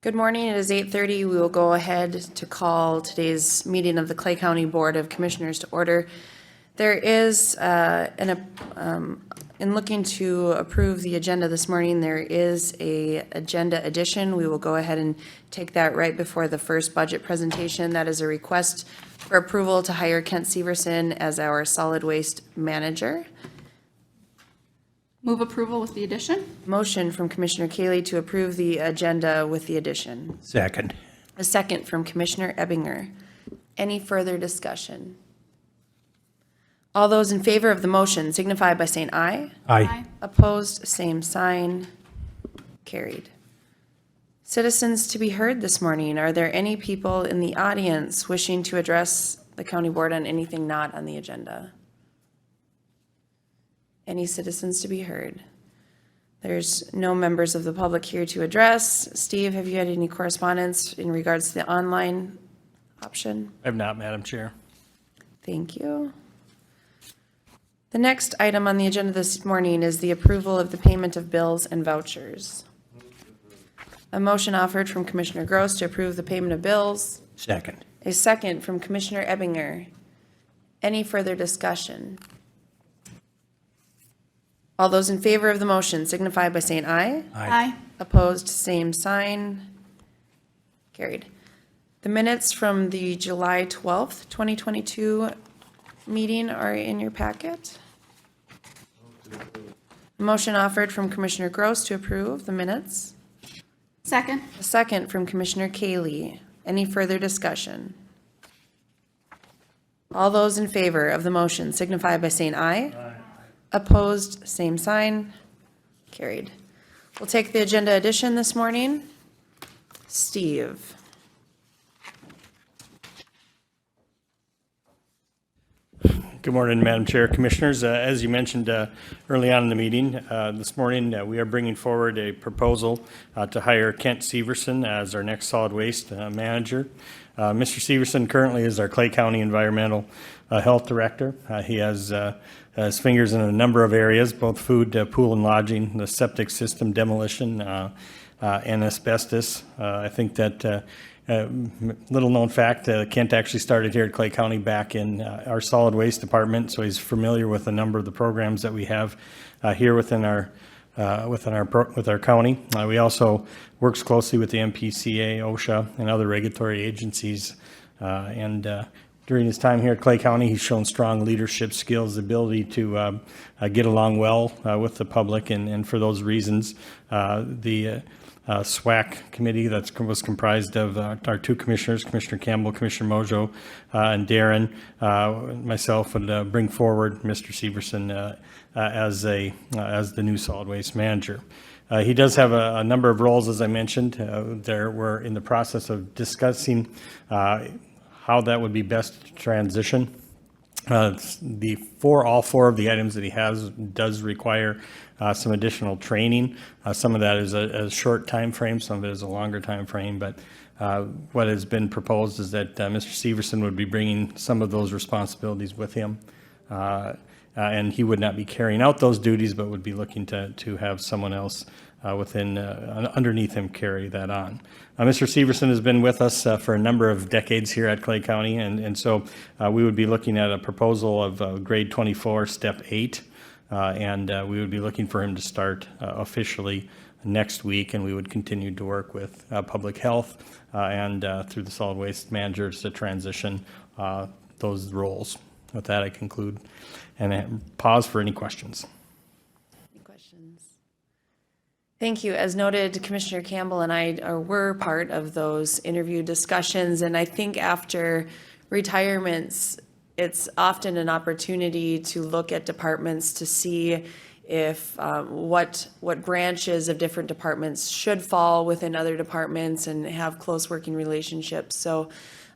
Good morning. It is 8:30. We will go ahead to call today's meeting of the Clay County Board of Commissioners to order. There is, in looking to approve the agenda this morning, there is a agenda addition. We will go ahead and take that right before the first budget presentation. That is a request for approval to hire Kent Severson as our solid waste manager. Move approval with the addition? Motion from Commissioner Kaylee to approve the agenda with the addition. Second. A second from Commissioner Ebbinger. Any further discussion? All those in favor of the motion signify by saying aye. Aye. Opposed, same sign. Carried. Citizens to be heard this morning. Are there any people in the audience wishing to address the county board on anything not on the agenda? Any citizens to be heard? There's no members of the public here to address. Steve, have you had any correspondence in regards to the online option? I have not, Madam Chair. Thank you. The next item on the agenda this morning is the approval of the payment of bills and vouchers. A motion offered from Commissioner Gross to approve the payment of bills. Second. A second from Commissioner Ebbinger. Any further discussion? All those in favor of the motion signify by saying aye. Aye. Opposed, same sign. Carried. The minutes from the July 12th, 2022 meeting are in your packet. Motion offered from Commissioner Gross to approve the minutes. Second? A second from Commissioner Kaylee. Any further discussion? All those in favor of the motion signify by saying aye. Aye. Opposed, same sign. Carried. We'll take the agenda addition this morning. Steve. Good morning, Madam Chair, Commissioners. As you mentioned early on in the meeting this morning, we are bringing forward a proposal to hire Kent Severson as our next solid waste manager. Mr. Severson currently is our Clay County Environmental Health Director. He has his fingers in a number of areas, both food, pool and lodging, the septic system demolition, and asbestos. I think that little known fact, Kent actually started here at Clay County back in our solid waste department, so he's familiar with a number of the programs that we have here within our county. We also works closely with the MPCA, OSHA, and other regulatory agencies. During his time here at Clay County, he's shown strong leadership skills, ability to get along well with the public, and for those reasons, the SWAC committee that was comprised of our two commissioners, Commissioner Campbell, Commissioner Mojo, and Darren, myself would bring forward Mr. Severson as the new solid waste manager. He does have a number of roles, as I mentioned. We're in the process of discussing how that would be best to transition. All four of the items that he has does require some additional training. Some of that is a short time frame, some of it is a longer time frame, but what has been proposed is that Mr. Severson would be bringing some of those responsibilities with him. And he would not be carrying out those duties, but would be looking to have someone else underneath him carry that on. Mr. Severson has been with us for a number of decades here at Clay County, and so we would be looking at a proposal of grade 24, step 8, and we would be looking for him to start officially next week, and we would continue to work with public health and through the solid waste managers to transition those roles. With that, I conclude and pause for any questions. Any questions? Thank you. As noted, Commissioner Campbell and I were part of those interview discussions, and I think after retirements, it's often an opportunity to look at departments to see if what branches of different departments should fall within other departments and have close working relationships. So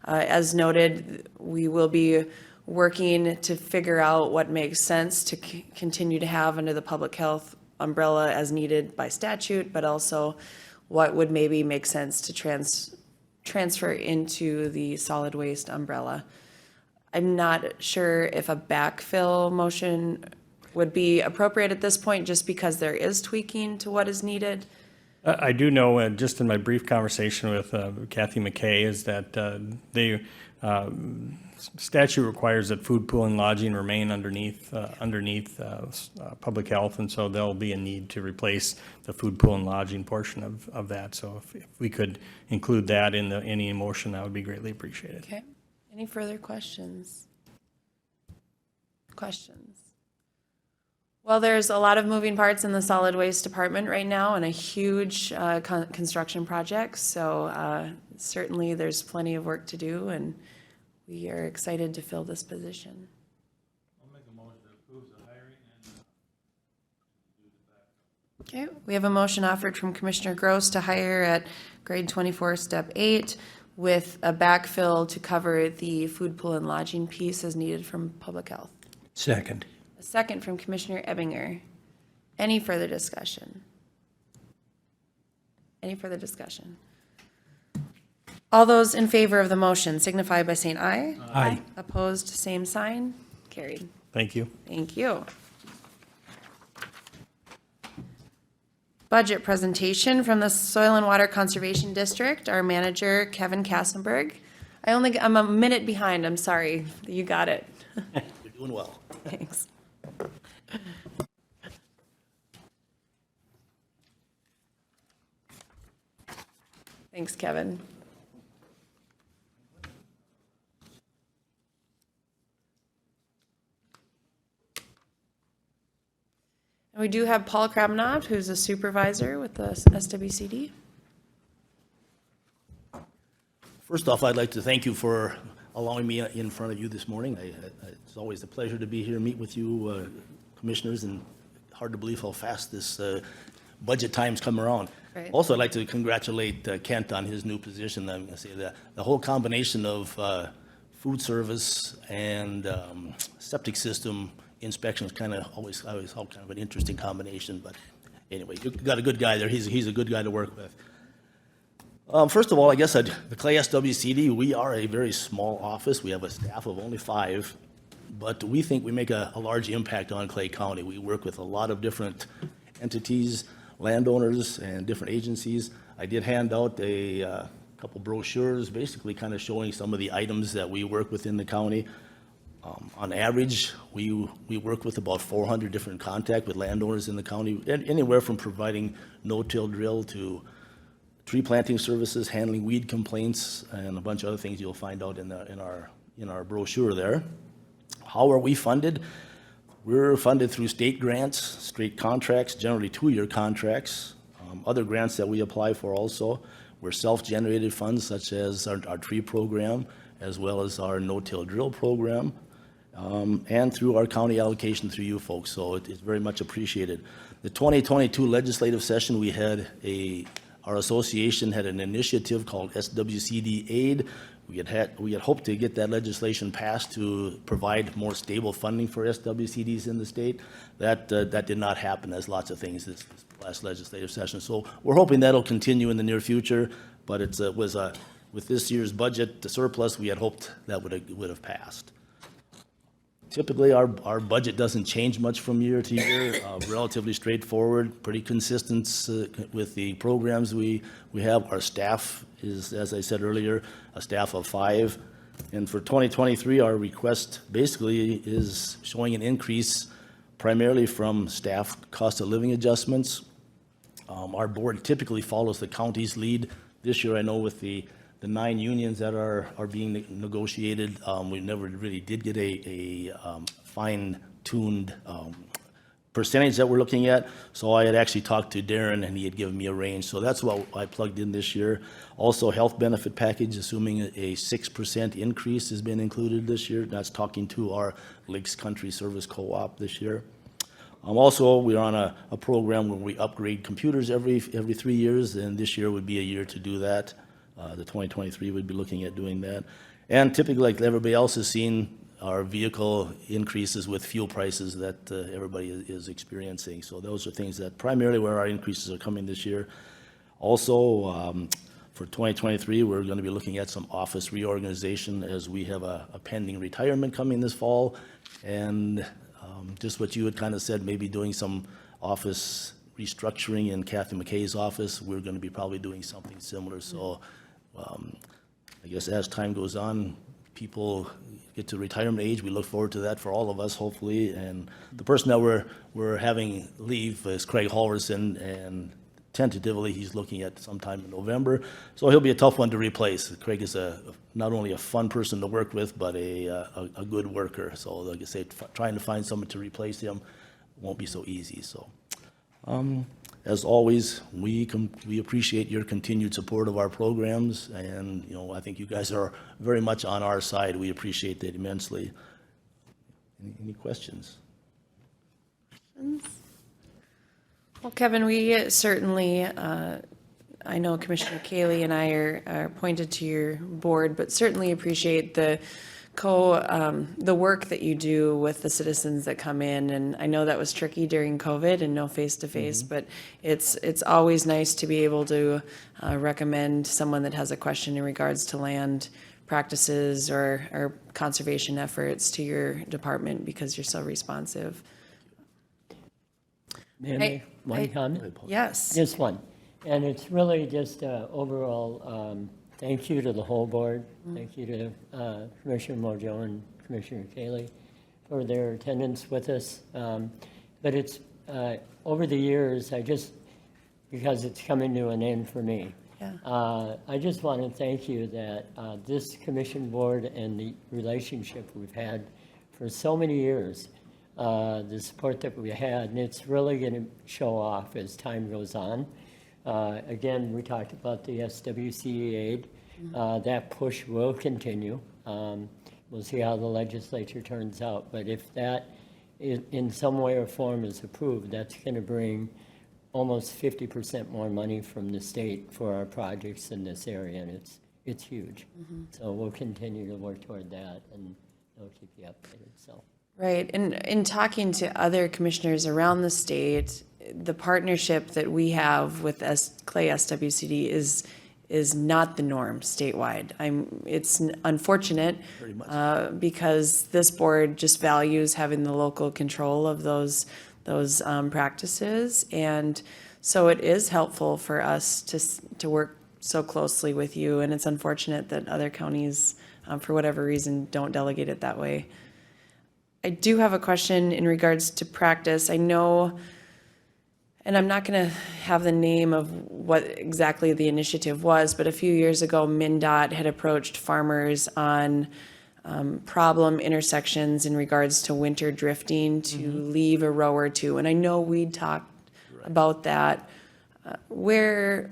as noted, we will be working to figure out what makes sense to continue to have under the public health umbrella as needed by statute, but also what would maybe make sense to transfer into the solid waste umbrella. I'm not sure if a backfill motion would be appropriate at this point, just because there is tweaking to what is needed. I do know, just in my brief conversation with Kathy McKay, is that statute requires that food, pool, and lodging remain underneath public health, and so there'll be a need to replace the food, pool, and lodging portion of that. So if we could include that in any motion, that would be greatly appreciated. Okay. Any further questions? Well, there's a lot of moving parts in the solid waste department right now and a huge construction project. So certainly there's plenty of work to do, and we are excited to fill this position. I'll make a motion that approves the hiring and Okay, we have a motion offered from Commissioner Gross to hire at grade 24, step 8, with a backfill to cover the food, pool, and lodging piece as needed from public health. Second. A second from Commissioner Ebinger. Any further discussion? All those in favor of the motion signify by saying aye. Aye. Opposed, same sign. Carried. Thank you. Thank you. Budget presentation from the Soil and Water Conservation District, our manager, Kevin Kassenberg. I'm a minute behind, I'm sorry. You got it. You're doing well. Thanks. Thanks, Kevin. And we do have Paul Krabnot, who's a supervisor with the SWCD. First off, I'd like to thank you for allowing me in front of you this morning. It's always a pleasure to be here, meet with you, commissioners, and hard to believe how fast this budget time's come around. Right. Also, I'd like to congratulate Kent on his new position. I'm going to say that the whole combination of food service and septic system inspections kind of always kind of an interesting combination. But anyway, you've got a good guy there. He's a good guy to work with. First of all, I guess the Clay SWCD, we are a very small office. We have a staff of only 5, but we think we make a large impact on Clay County. We work with a lot of different entities, landowners, and different agencies. I did hand out a couple brochures, basically kind of showing some of the items that we work with in the county. On average, we work with about 400 different contact with landowners in the county, anywhere from providing no-till drill to tree planting services, handling weed complaints, and a bunch of other things you'll find out in our brochure there. How are we funded? We're funded through state grants, straight contracts, generally 2-year contracts, other grants that we apply for also. We're self-generated funds such as our tree program, as well as our no-till drill program, and through our county allocation through you folks, so it's very much appreciated. The 2022 legislative session, we had our association had an initiative called SWCD Aid. We had hoped to get that legislation passed to provide more stable funding for SWCDs in the state. That did not happen, as lots of things this last legislative session. So we're hoping that'll continue in the near future, but with this year's budget, the surplus, we had hoped that would have passed. Typically, our budget doesn't change much from year to year, relatively straightforward, pretty consistent with the programs we have. Our staff is, as I said earlier, a staff of 5. And for 2023, our request basically is showing an increase primarily from staff cost of living adjustments. Our board typically follows the county's lead. This year, I know with the 9 unions that are being negotiated, we never really did get a fine-tuned percentage that we're looking at. So I had actually talked to Darren, and he had given me a range. So that's what I plugged in this year. Also, health benefit package, assuming a 6% increase has been included this year. That's talking to our Lakes Country Service Co-op this year. Also, we're on a program where we upgrade computers every 3 years, and this year would be a year to do that. The 2023 would be looking at doing that. And typically, like everybody else has seen, our vehicle increases with fuel prices that everybody is experiencing. So those are things that primarily where our increases are coming this year. Also, for 2023, we're going to be looking at some office reorganization as we have a pending retirement coming this fall. And just what you had kind of said, maybe doing some office restructuring in Kathy McKay's office, we're going to be probably doing something similar. So I guess as time goes on, people get to retirement age. We look forward to that for all of us, hopefully. And the person that we're having leave is Craig Halverson, and tentatively he's looking at sometime in November. So he'll be a tough one to replace. Craig is not only a fun person to work with, but a good worker. So like I say, trying to find someone to replace him won't be so easy. So as always, we appreciate your continued support of our programs, and I think you guys are very much on our side. We appreciate that immensely. Any questions? Well, Kevin, we certainly, I know Commissioner Cayley and I are appointed to your board, but certainly appreciate the work that you do with the citizens that come in. And I know that was tricky during COVID and no face-to-face, but it's always nice to be able to recommend someone that has a question in regards to land practices or conservation efforts to your department, because you're so responsive. May I make one comment? Yes. Just one. And it's really just overall thank you to the whole board. Thank you to Commissioner Mojo and Commissioner Cayley for their attendance with us. But it's over the years, because it's coming to an end for me. Yeah. I just want to thank you that this commission board and the relationship we've had for so many years, the support that we had, and it's really going to show off as time goes on. Again, we talked about the SWCE aid. That push will continue. We'll see how the legislature turns out. But if that in some way or form is approved, that's going to bring almost 50% more money from the state for our projects in this area, and it's huge. So we'll continue to work toward that, and I'll keep you updated. So. Right, and in talking to other commissioners around the state, the partnership that we have with Clay SWCD is not the norm statewide. It's unfortunate because this board just values having the local control of those practices, and so it is helpful for us to work so closely with you. And it's unfortunate that other counties, for whatever reason, don't delegate it that way. I do have a question in regards to practice. I know, and I'm not going to have the name of what exactly the initiative was, but a few years ago, MnDOT had approached farmers on problem intersections in regards to winter drifting to leave a row or two. And I know we talked about that. Where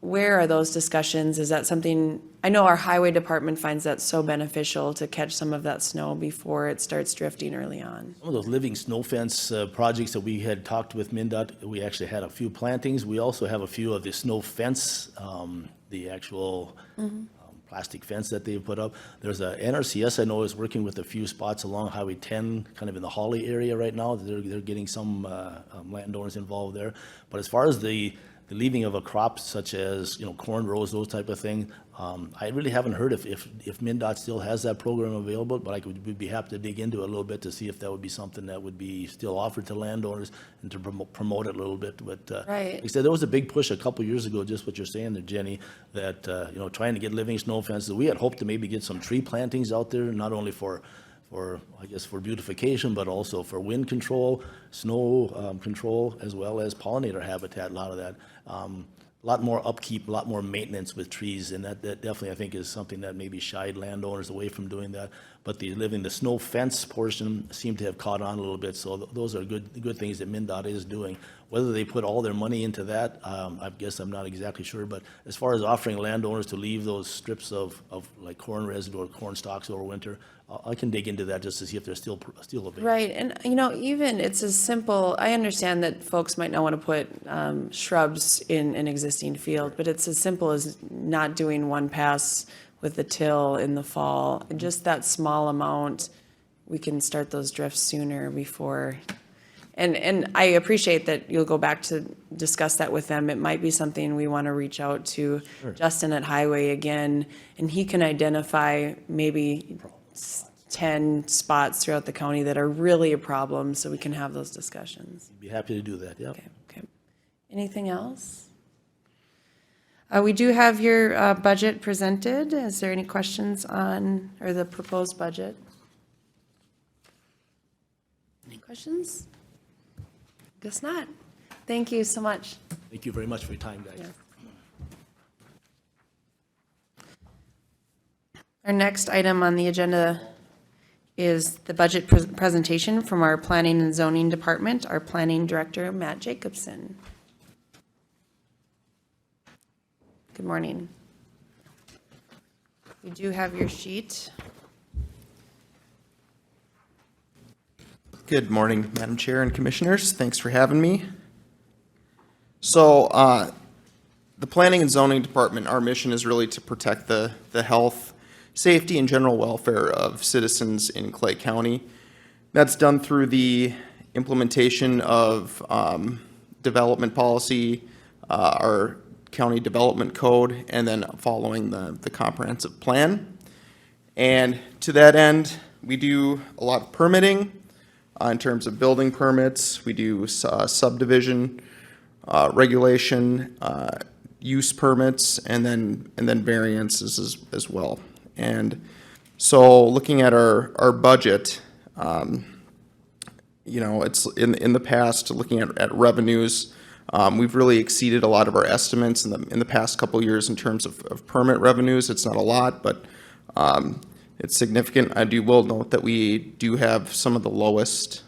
are those discussions? Is that something, I know our highway department finds that so beneficial to catch some of that snow before it starts drifting early on. Some of those living snow fence projects that we had talked with MnDOT, we actually had a few plantings. We also have a few of the snow fence, the actual plastic fence that they've put up. There's a NRCS I know is working with a few spots along Highway 10, kind of in the Holly area right now. They're getting some landowners involved there. But as far as the leaving of a crop such as corn rows, those type of thing, I really haven't heard if MnDOT still has that program available, but we'd be happy to dig into it a little bit to see if that would be something that would be still offered to landowners and to promote it a little bit. But Right. like I said, there was a big push a couple years ago, just what you're saying there, Jenny, that trying to get living snow fences. We had hoped to maybe get some tree plantings out there, not only for beautification, but also for wind control, snow control, as well as pollinator habitat, a lot of that. A lot more upkeep, a lot more maintenance with trees, and that definitely I think is something that maybe shied landowners away from doing that. But the snow fence portion seemed to have caught on a little bit, so those are good things that MnDOT is doing. Whether they put all their money into that, I guess I'm not exactly sure, but as far as offering landowners to leave those strips of like corn residue or corn stalks over winter, I can dig into that just to see if they're still available. Right, and even it's as simple, I understand that folks might not want to put shrubs in an existing field, but it's as simple as not doing one pass with the till in the fall. Just that small amount, we can start those drifts sooner before. And I appreciate that you'll go back to discuss that with them. It might be something we want to reach out to Justin at Highway again, and he can identify maybe 10 spots throughout the county that are really a problem, so we can have those discussions. Be happy to do that, yeah. Okay. Anything else? We do have your budget presented. Is there any questions on, or the proposed budget? Any questions? Guess not. Thank you so much. Thank you very much for your time, guys. Yeah. Our next item on the agenda is the budget presentation from our Planning and Zoning Department, our Planning Director, Matt Jacobson. Good morning. We do have your sheet. Good morning, Madam Chair and Commissioners. Thanks for having me. So, the Planning and Zoning Department, our mission is really to protect the health, safety, and general welfare of citizens in Clay County. That's done through the implementation of development policy, our county development code, and then following the comprehensive plan. And to that end, we do a lot of permitting in terms of building permits. We do subdivision regulation, use permits, and then variances as well. And so, looking at our budget, it's in the past, looking at revenues, we've really exceeded a lot of our estimates in the past couple years in terms of permit revenues. It's not a lot, but it's significant. Will note that we do have some of the lowest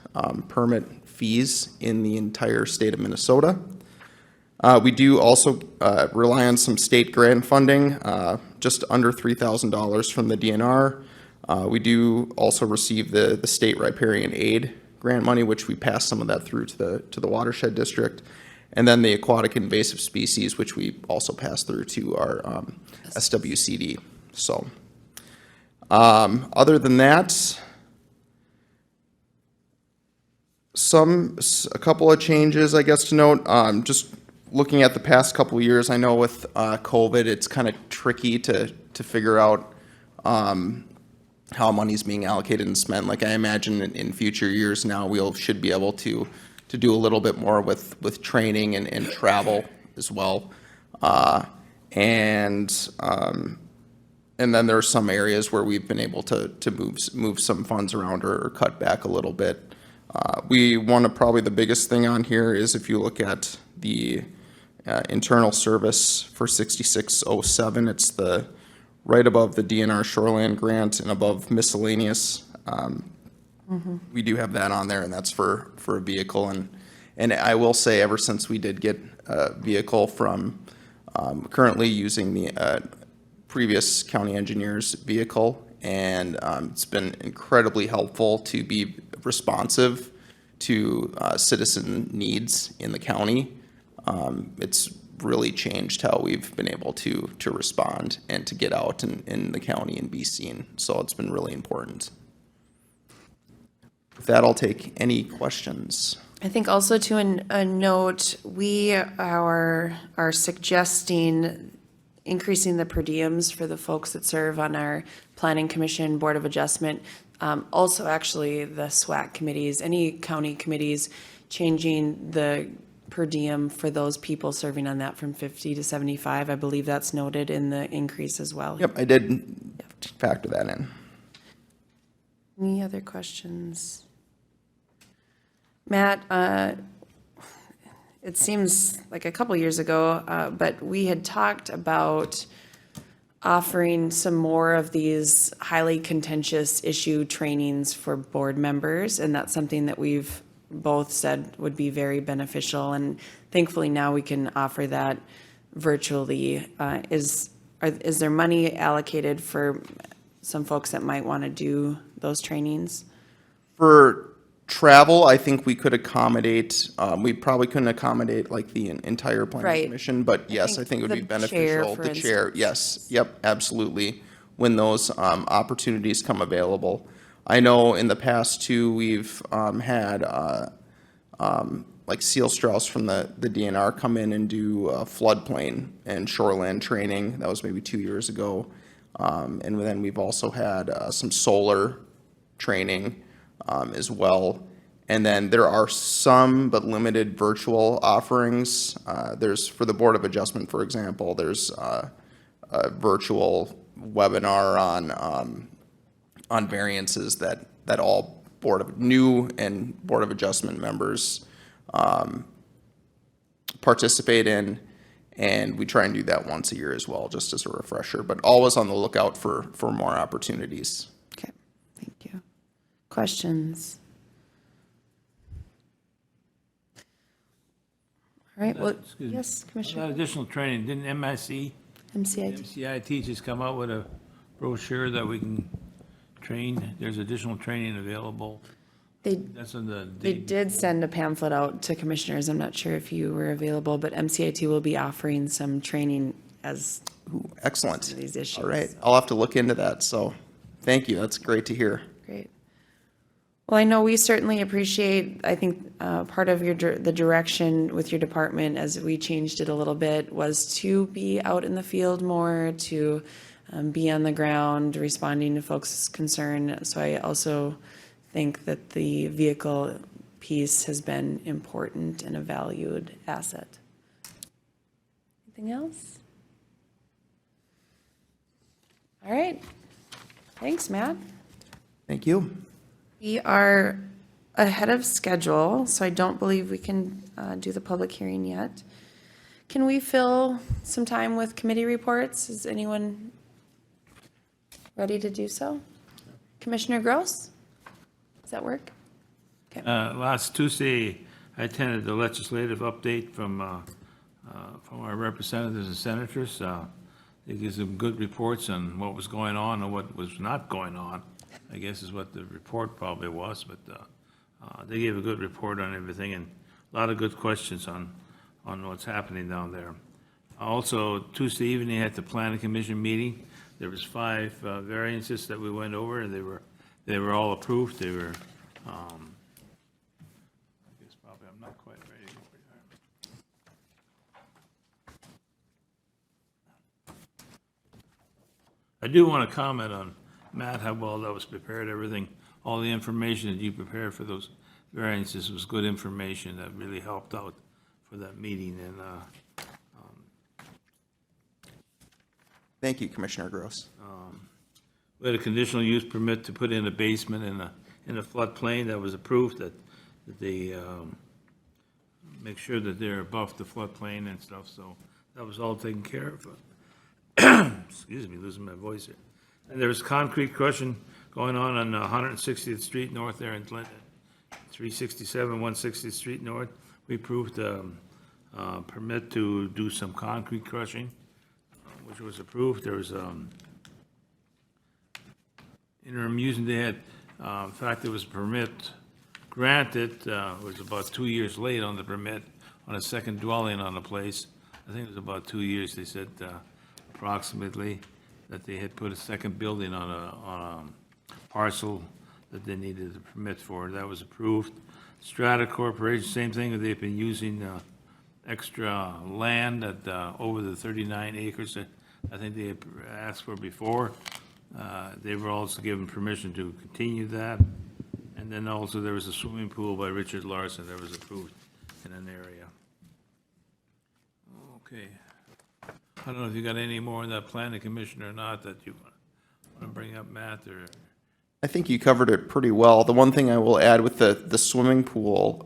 permit fees in the entire state of Minnesota. We do also rely on some state grant funding, just under $3,000 from the DNR. We do also receive the state riparian aid grant money, which we pass some of that through to the watershed district, and then the aquatic invasive species, which we also pass through to our SWCD. So, other than that, a couple of changes, I guess, to note. Just looking at the past couple of years, I know with COVID, it's kind of tricky to figure out how money's being allocated and spent. Like, I imagine in future years now, should be able to do a little bit more with training and travel as well. And then there are some areas where we've been able to move some funds around or cut back a little bit. Probably the biggest thing on here is if you look at the internal service for 6607, it's right above the DNR shoreland grant and above miscellaneous. We do have that on there, and that's for a vehicle. And I will say, ever since we did get a vehicle from currently using the previous county engineer's vehicle, and it's been incredibly helpful to be responsive to citizen needs in the county. It's really changed how we've been able to respond and to get out in the county and be seen. So it's been really important. With that, I'll take any questions. I think also to a note, we are suggesting increasing the per diems for the folks that serve on our Planning Commission, Board of Adjustment. Also, actually, the SWAC committees, any county committees, changing the per diem for those people serving on that from 50 to 75. I believe that's noted in the increase as well. Yep, I did factor that in. Any other questions? Matt, it seems like a couple years ago, but we had talked about offering some more of these highly contentious issue trainings for board members, and that's something that we've both said would be very beneficial, and thankfully now we can offer that virtually. Is there money allocated for some folks that might want to do those trainings? For travel, I think we could accommodate, we probably couldn't accommodate like the entire planning Right. commission, but yes, I think it would be the beneficial. chair, for The chair, instance. yes, yep, absolutely, when those opportunities come available. I know in the past too, we've had like Seal Strauss from the DNR come in and do floodplain and shoreland training. That was maybe 2 years ago. And then we've also had some solar training as well. And then there are some but limited virtual offerings. There's, for the Board of Adjustment, for example, there's a virtual webinar on variances that all new and Board of Adjustment members participate in. And we try and do that once a year as well, just as a refresher, but always on the lookout for more opportunities. Okay, thank you. Questions? All right, well, Excuse me. yes, About Commissioner, additional training, didn't MCIT. MCI teachers come out with a brochure that we can train? There's additional training available. They, That's on the. they did send a pamphlet out to commissioners. I'm not sure if you were available, but MCIT will be offering some training as Excellent. to these issues. All right, I'll have to look into that, so thank you, that's great to hear. Great. Well, I know we certainly appreciate, I think, part of the direction with your department as we changed it a little bit was to be out in the field more, to be on the ground, responding to folks' concern. So I also think that the vehicle piece has been important and a valued asset. Anything else? All right. Thanks, Matt. Thank you. We are ahead of schedule, so I don't believe we can do the public hearing yet. Can we fill some time with committee reports? Is anyone ready to do so? Commissioner Gross? Does that work? Okay. Last Tuesday, I attended the legislative update from our representatives and senators. They gave some good reports on what was going on and what was not going on, I guess is what the report probably was, but they gave a good report on everything and a lot of good questions on what's happening down there. Also, Tuesday evening at the Planning Commission meeting, there was 5 variances that we went over, and they were all approved. They were, I guess probably I'm not quite ready. I do want to comment on, Matt, how well that was prepared, everything, all the information that you prepared for those variances was good information that really helped out for that meeting, and Thank you, Commissioner Gross. we had a conditional use permit to put in a basement in a floodplain that was approved, that they make sure that they're above the floodplain and stuff, so that was all taken care of. Excuse me, losing my voice here. And there was concrete crushing going on 160th Street North there in Clinton, 367, 160th Street North. We approved a permit to do some concrete crushing, which was approved. There was interim use, and they had, in fact, there was a permit granted, it was about 2 years late on the permit, on a second dwelling on the place. I think it was about 2 years, they said, approximately, that they had put a second building on a parcel that they needed a permit for. That was approved. Strata Corporation, same thing, they've been using extra land at over the 39 acres that I think they had asked for before. They were also given permission to continue that. And then also there was a swimming pool by Richard Larson that was approved in an area. Okay. I don't know if you got any more on that planning commission or not that you want to bring up, Matt, or? I think you covered it pretty well. The one thing I will add with the swimming pool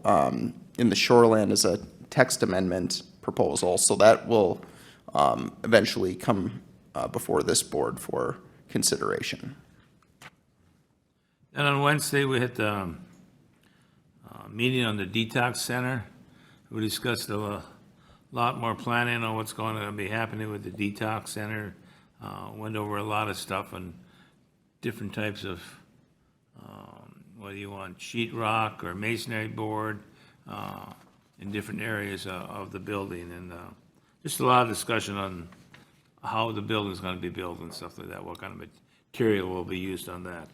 in the shoreland is a text amendment proposal, so that will eventually come before this board for consideration. And on Wednesday, we had the meeting on the detox center. We discussed a lot more planning on what's going to be happening with the detox center. Went over a lot of stuff on different types of, whether you want sheet rock or masonry board, in different areas of the building. And just a lot of discussion on how the building's going to be built and stuff like that, what kind of material will be used on that.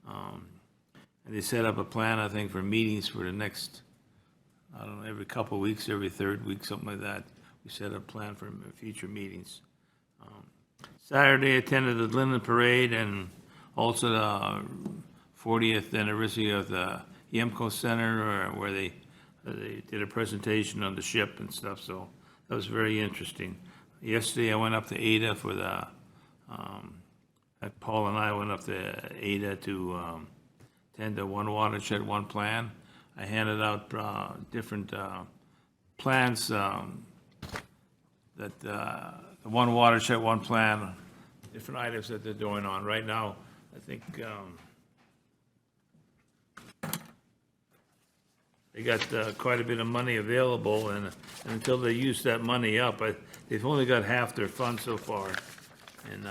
And they set up a plan, I think, for meetings for the next, I don't know, every couple of weeks, every third week, something like that. We set up a plan for future meetings. Saturday, attended the Linden Parade and also the 40th anniversary of the Yemco Center, where they did a presentation on the ship and stuff, so that was very interesting. Yesterday, I went up to Ada for the, Paul and I went up to Ada to attend the One Watershed, One Plan. I handed out different plans that the One Watershed, One Plan, different items that they're doing on. Right now, I think they got quite a bit of money available, and until they use that money up, they've only got half their funds so far. And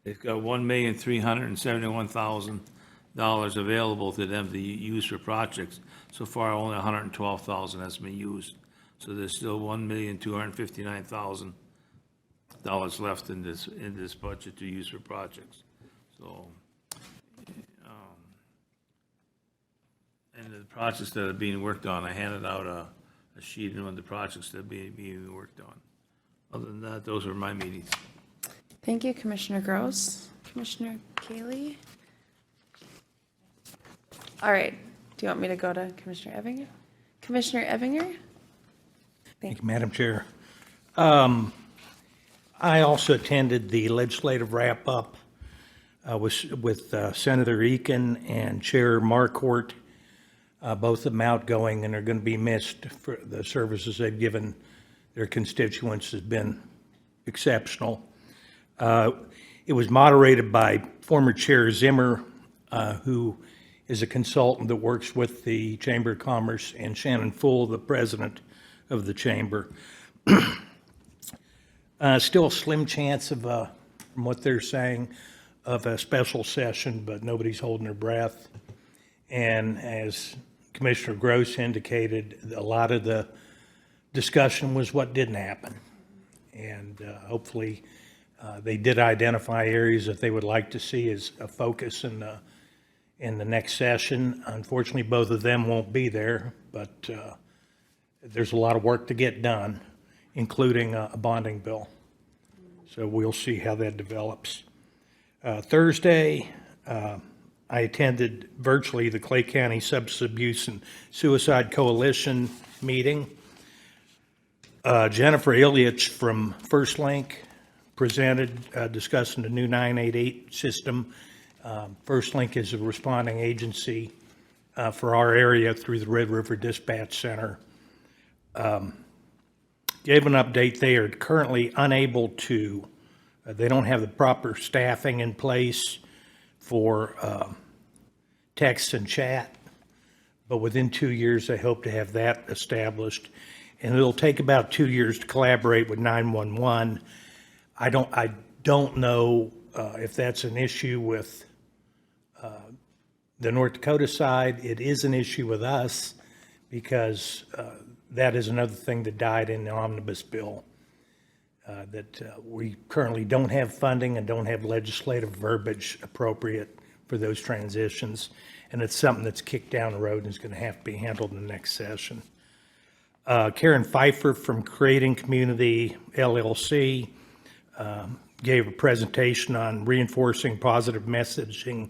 they've got $1,371,000 available to them to use for projects. So far, only $112,000 has been used. So there's still $1,259,000 left in this budget to use for projects. So, and the projects that are being worked on, I handed out a sheet on the projects that are being worked on. Other than that, those are my meetings. Thank you, Commissioner Gross. Commissioner Kaylee? All right, do you want me to go to Commissioner Evinger? Commissioner Evinger? Thank you, Madam Chair. I also attended the legislative wrap-up with Senator Eakin and Chair Marquardt, both of them outgoing, and are going to be missed for the services they've given their constituents has been exceptional. It was moderated by former Chair Zimmer, who is a consultant that works with the Chamber of Commerce, and Shannon Full, the president of the Chamber. Still a slim chance of, from what they're saying, of a special session, but nobody's holding their breath. And as Commissioner Gross indicated, a lot of the discussion was what didn't happen. And hopefully they did identify areas that they would like to see as a focus in the next session. Unfortunately, both of them won't be there, but there's a lot of work to get done, including a bonding bill. So we'll see how that develops. Thursday, I attended virtually the Clay County Substance Abuse and Suicide Coalition meeting. Jennifer Ilyich from First Link presented discussing the new 988 system. First Link is a responding agency for our area through the Red River Dispatch Center. Gave an update. They are currently unable to, they don't have the proper staffing in place for text and chat, but within 2 years, they hope to have that established. And it'll take about 2 years to collaborate with 911. I don't know if that's an issue with the North Dakota side. It is an issue with us because that is another thing that died in the omnibus bill, that we currently don't have funding and don't have legislative verbiage appropriate for those transitions. And it's something that's kicked down the road and is going to have to be handled in the next session. Karen Pfeiffer from Creating Community LLC gave a presentation on reinforcing positive messaging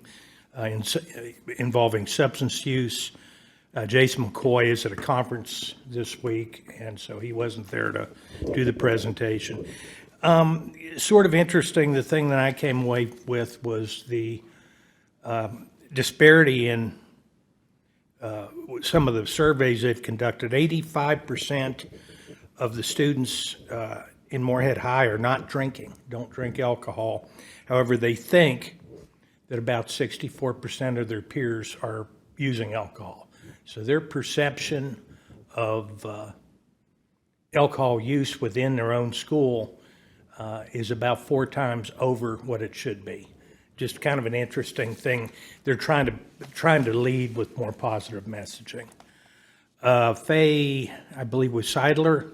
involving substance use. Jason McCoy is at a conference this week, and so he wasn't there to do the presentation. Sort of interesting, the thing that I came away with was the disparity in some of the surveys they've conducted. 85% of the students in Moorhead High are not drinking, don't drink alcohol. However, they think that about 64% of their peers are using alcohol. So their perception of alcohol use within their own school is about 4 times over what it should be. Just kind of an interesting thing. They're trying to lead with more positive messaging. Faye, I believe, was Seidler,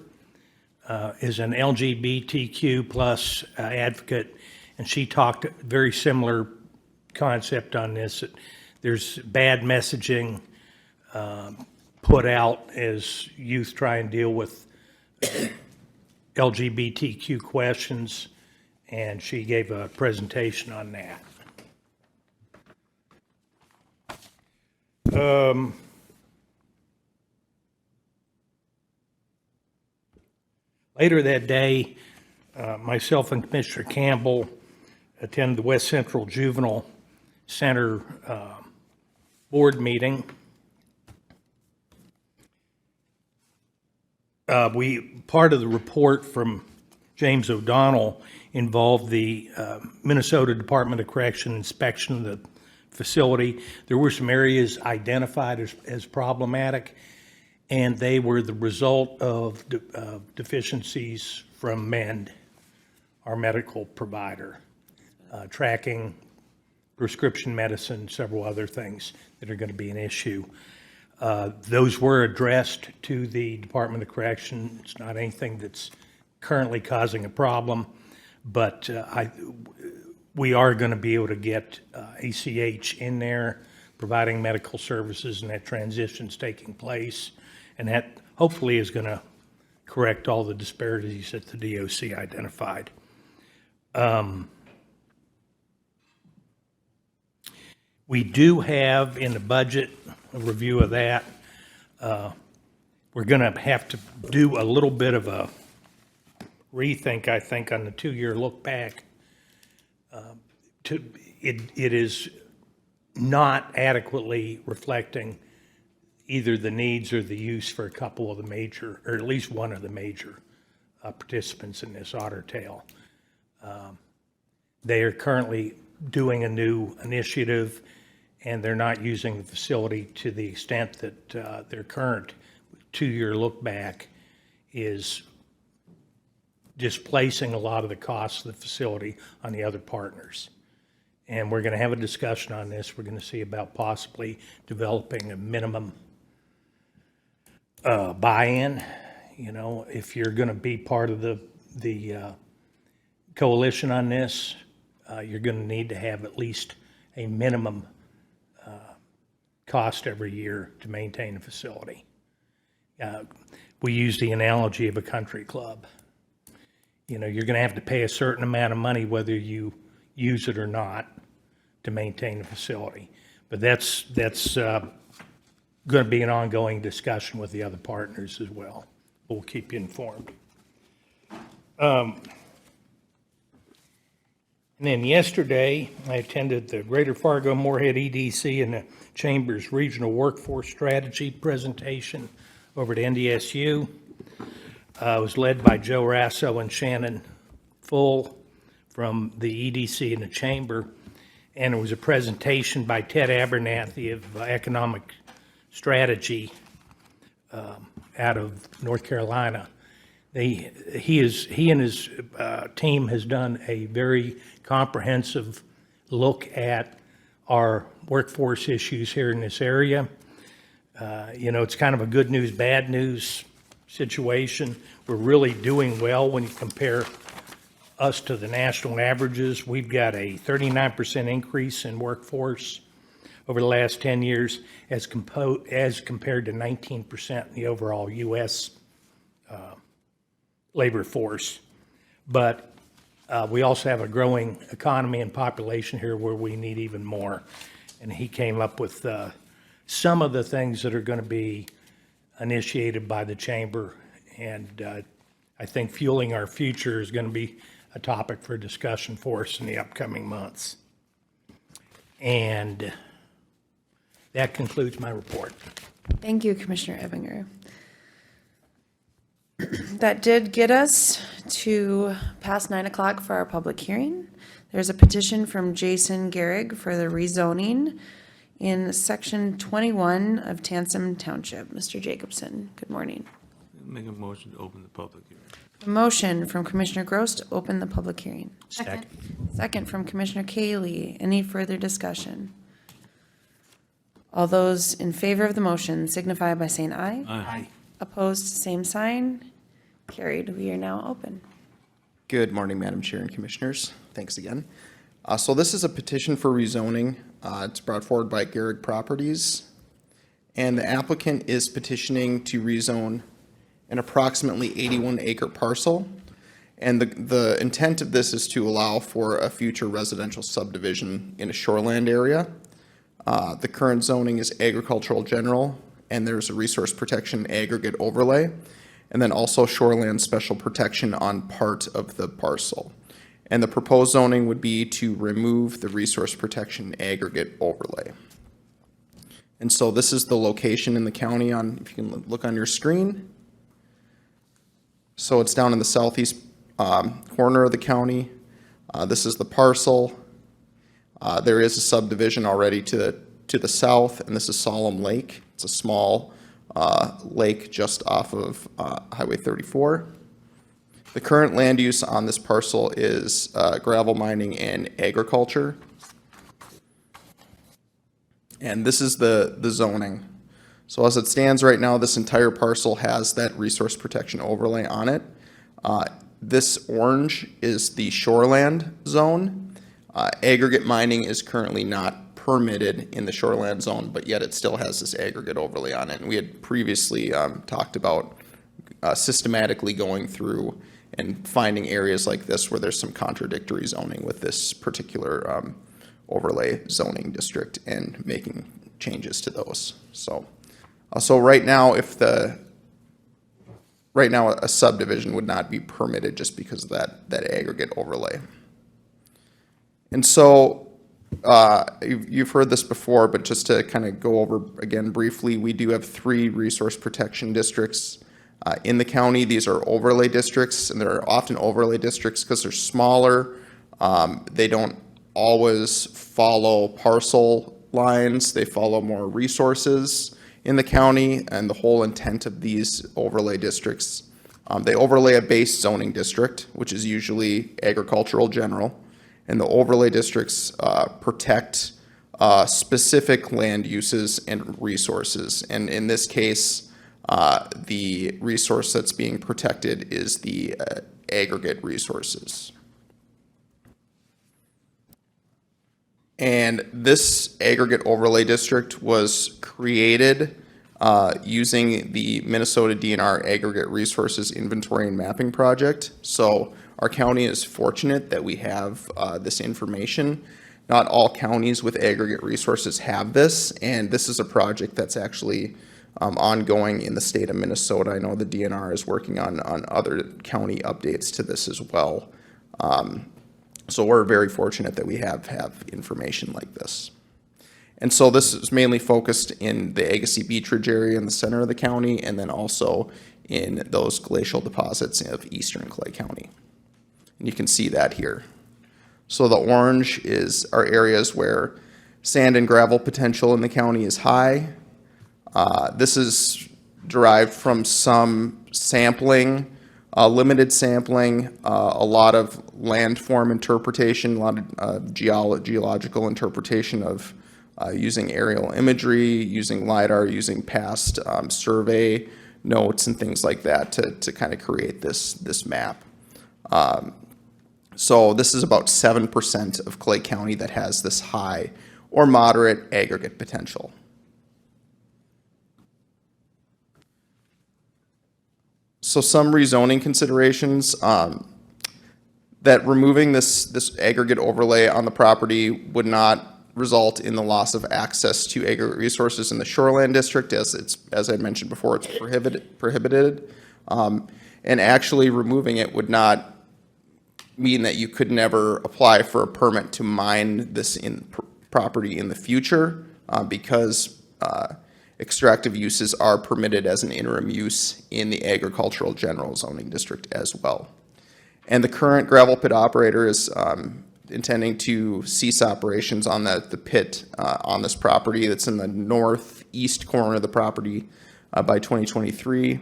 is an LGBTQ plus advocate, and she talked a very similar concept on this. There's bad messaging put out as youth try and deal with LGBTQ questions, and she gave a presentation on that. Later that day, myself and Commissioner Campbell attended the West Central Juvenile Center board meeting. Part of the report from James O'Donnell involved the Minnesota Department of Correction inspection of the facility. There were some areas identified as problematic, and they were the result of deficiencies from MEND, our medical provider, tracking prescription medicine, several other things that are going to be an issue. Those were addressed to the Department of Correction. It's not anything that's currently causing a problem, but we are going to be able to get ACH in there, providing medical services, and that transition's taking place. And that hopefully is going to correct all the disparities that the DOC identified. We do have in the budget a review of that. We're going to have to do a little bit of a rethink, I think, on the 2-year look back. It is not adequately reflecting either the needs or the use for a couple of the major, or at least one of the major participants in this otter tail. They are currently doing a new initiative, and they're not using the facility to the extent that their current 2-year look back is displacing a lot of the costs of the facility on the other partners. And we're going to have a discussion on this. We're going to see about possibly developing a minimum buy-in. You know, if you're going to be part of the coalition on this, you're going to need to have at least a minimum cost every year to maintain a facility. We use the analogy of a country club. You know, you're going to have to pay a certain amount of money whether you use it or not to maintain the facility. But that's going to be an ongoing discussion with the other partners as well. We'll keep you informed. And then yesterday, I attended the Greater Fargo-Moorhead EDC and the Chamber's Regional Workforce Strategy presentation over at NDSU. It was led by Joe Rasso and Shannon Full from the EDC and the Chamber. And it was a presentation by Ted Abernathy of Economic Strategy out of North Carolina. He and his team has done a very comprehensive look at our workforce issues here in this area. You know, it's kind of a good news, bad news situation. We're really doing well when you compare us to the national averages. We've got a 39% increase in workforce over the last 10 years as compared to 19% in the overall U.S. Labor force. But we also have a growing economy and population here where we need even more. And he came up with some of the things that are going to be initiated by the Chamber. And I think fueling our future is going to be a topic for discussion for us in the upcoming months. And that concludes my report. Thank you, Commissioner Ebinger. That did get us to past 9 o'clock for our public hearing. There's a petition from Jason Gehrig for the rezoning in section 21 of Tansem Township. Mr. Jacobson, good morning. Make a motion to open the public hearing. A motion from Commissioner Gross to open the public hearing. Second. Second from Commissioner Kaylee. Any further discussion? All those in favor of the motion signify by saying aye. Aye. Opposed, same sign. Carried. We are now open. Good morning, Madam Chair and Commissioners. Thanks again. So this is a petition for rezoning. It's brought forward by Gehrig Properties. And the applicant is petitioning to rezone an approximately 81-acre parcel. And the intent of this is to allow for a future residential subdivision in a shoreland area. The current zoning is agricultural general, and there's a resource protection aggregate overlay, and then also shoreland special protection on part of the parcel. And the proposed zoning would be to remove the resource protection aggregate overlay. And so this is the location in the county on, if you can look on your screen. So it's down in the southeast corner of the county. This is the parcel. There is a subdivision already to the south, and this is Solemn Lake. It's a small lake just off of Highway 34. The current land use on this parcel is gravel mining and agriculture. And this is the zoning. So as it stands right now, this entire parcel has that resource protection overlay on it. This orange is the shoreland zone. Aggregate mining is currently not permitted in the shoreland zone, but yet it still has this aggregate overlay on it. And we had previously talked about systematically going through and finding areas like this where there's some contradictory zoning with this particular overlay zoning district and making changes to those. So right now, right now a subdivision would not be permitted just because of that aggregate overlay. And so you've heard this before, but just to kind of go over again briefly, we do have 3 resource protection districts in the county. These are overlay districts, and they're often overlay districts because they're smaller. They don't always follow parcel lines. They follow more resources in the county, and the whole intent of these overlay districts, they overlay a base zoning district, which is usually agricultural general, and the overlay districts protect specific land uses and resources. And in this case, the resource that's being protected is the aggregate resources. And this aggregate overlay district was created using the Minnesota DNR Aggregate Resources Inventory and Mapping Project. So our county is fortunate that we have this information. Not all counties with aggregate resources have this, and this is a project that's actually ongoing in the state of Minnesota. I know the DNR is working on other county updates to this as well. So we're very fortunate that we have information like this. And so this is mainly focused in the Agassiz Beach Ridge area in the center of the county, and then also in those glacial deposits of eastern Clay County. And you can see that here. So the orange are areas where sand and gravel potential in the county is high. This is derived from some sampling, limited sampling, a lot of landform interpretation, a lot of geological interpretation of using aerial imagery, using LiDAR, using past survey notes and things like that to kind of create this map. So this is about 7% of Clay County that has this high or moderate aggregate potential. So some rezoning considerations, that removing this aggregate overlay on the property would not result in the loss of access to aggregate resources in the shoreland district, as I mentioned before, it's prohibited. And actually removing it would not mean that you could never apply for a permit to mine this property in the future, because extractive uses are permitted as an interim use in the agricultural general zoning district as well. And the current gravel pit operator is intending to cease operations on the pit on this property that's in the northeast corner of the property by 2023,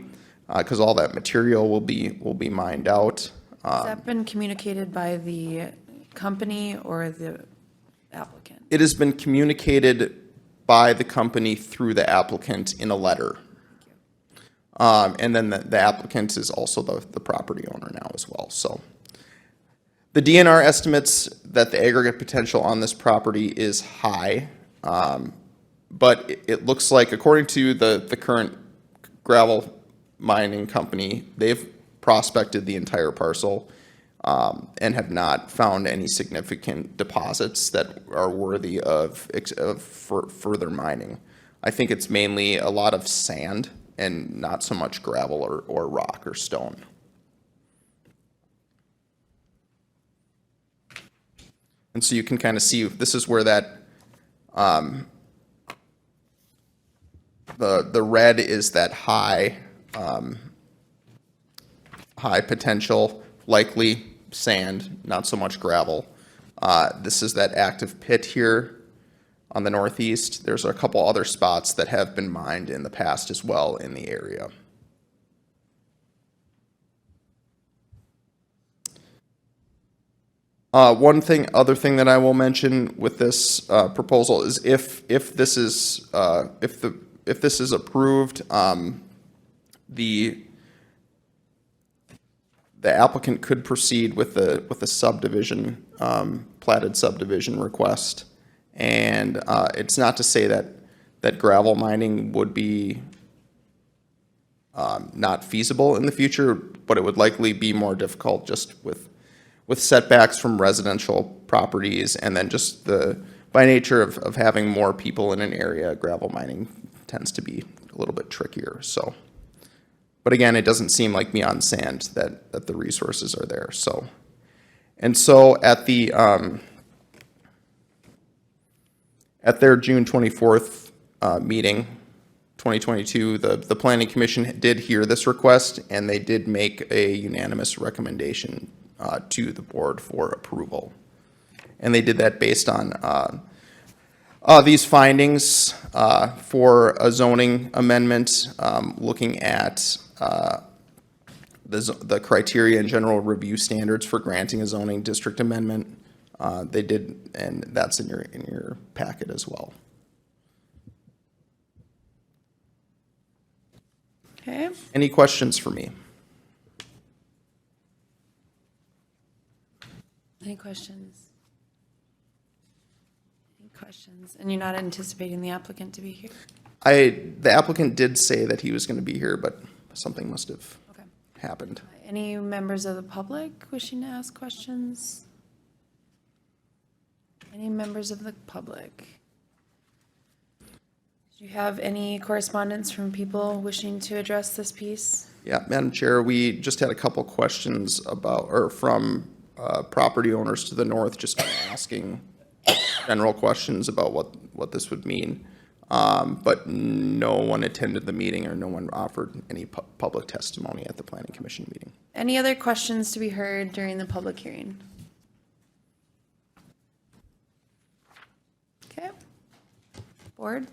because all that material will be mined out. Has that been communicated by the company or the applicant? It has been communicated by the company through the applicant in a letter. And then the applicant is also the property owner now as well. So the DNR estimates that the aggregate potential on this property is high, but it looks like, according to the current gravel mining company, they've prospected the entire parcel. and have not found any significant deposits that are worthy of further mining. I think it's mainly a lot of sand and not so much gravel or rock or stone. And so you can kind of see, this is where that, the red is that high potential, likely sand, not so much gravel. This is that active pit here on the northeast. There's a couple other spots that have been mined in the past as well in the area. Other thing that I will mention with this proposal is if this is approved, the applicant could proceed with the subdivision, platted subdivision request. And it's not to say that gravel mining would be not feasible in the future, but it would likely be more difficult just with setbacks from residential properties, and then just by nature of having more people in an area, gravel mining tends to be a little bit trickier, so. But again, it doesn't seem like beyond sand that the resources are there, so. And so at their June 24th meeting, 2022, the Planning Commission did hear this request, and they did make a unanimous recommendation to the board for approval. And they did that based on these findings for a zoning amendment, looking at the criteria and general review standards for granting a zoning district amendment. They did, and that's in your packet as well. Okay. Any questions for me? Any questions? Any questions? And you're not anticipating the applicant to be here? The applicant did say that he was going to be here, but something must have Okay. happened. Any members of the public wishing to ask questions? Any members of the public? Do you have any correspondence from people wishing to address this piece? Yeah, Madam Chair, we just had a couple questions from property owners to the north, just kind of asking general questions about what this would mean. But no one attended the meeting, or no one offered any public testimony at the Planning Commission meeting. Any other questions to be heard during the public hearing? Okay. Board?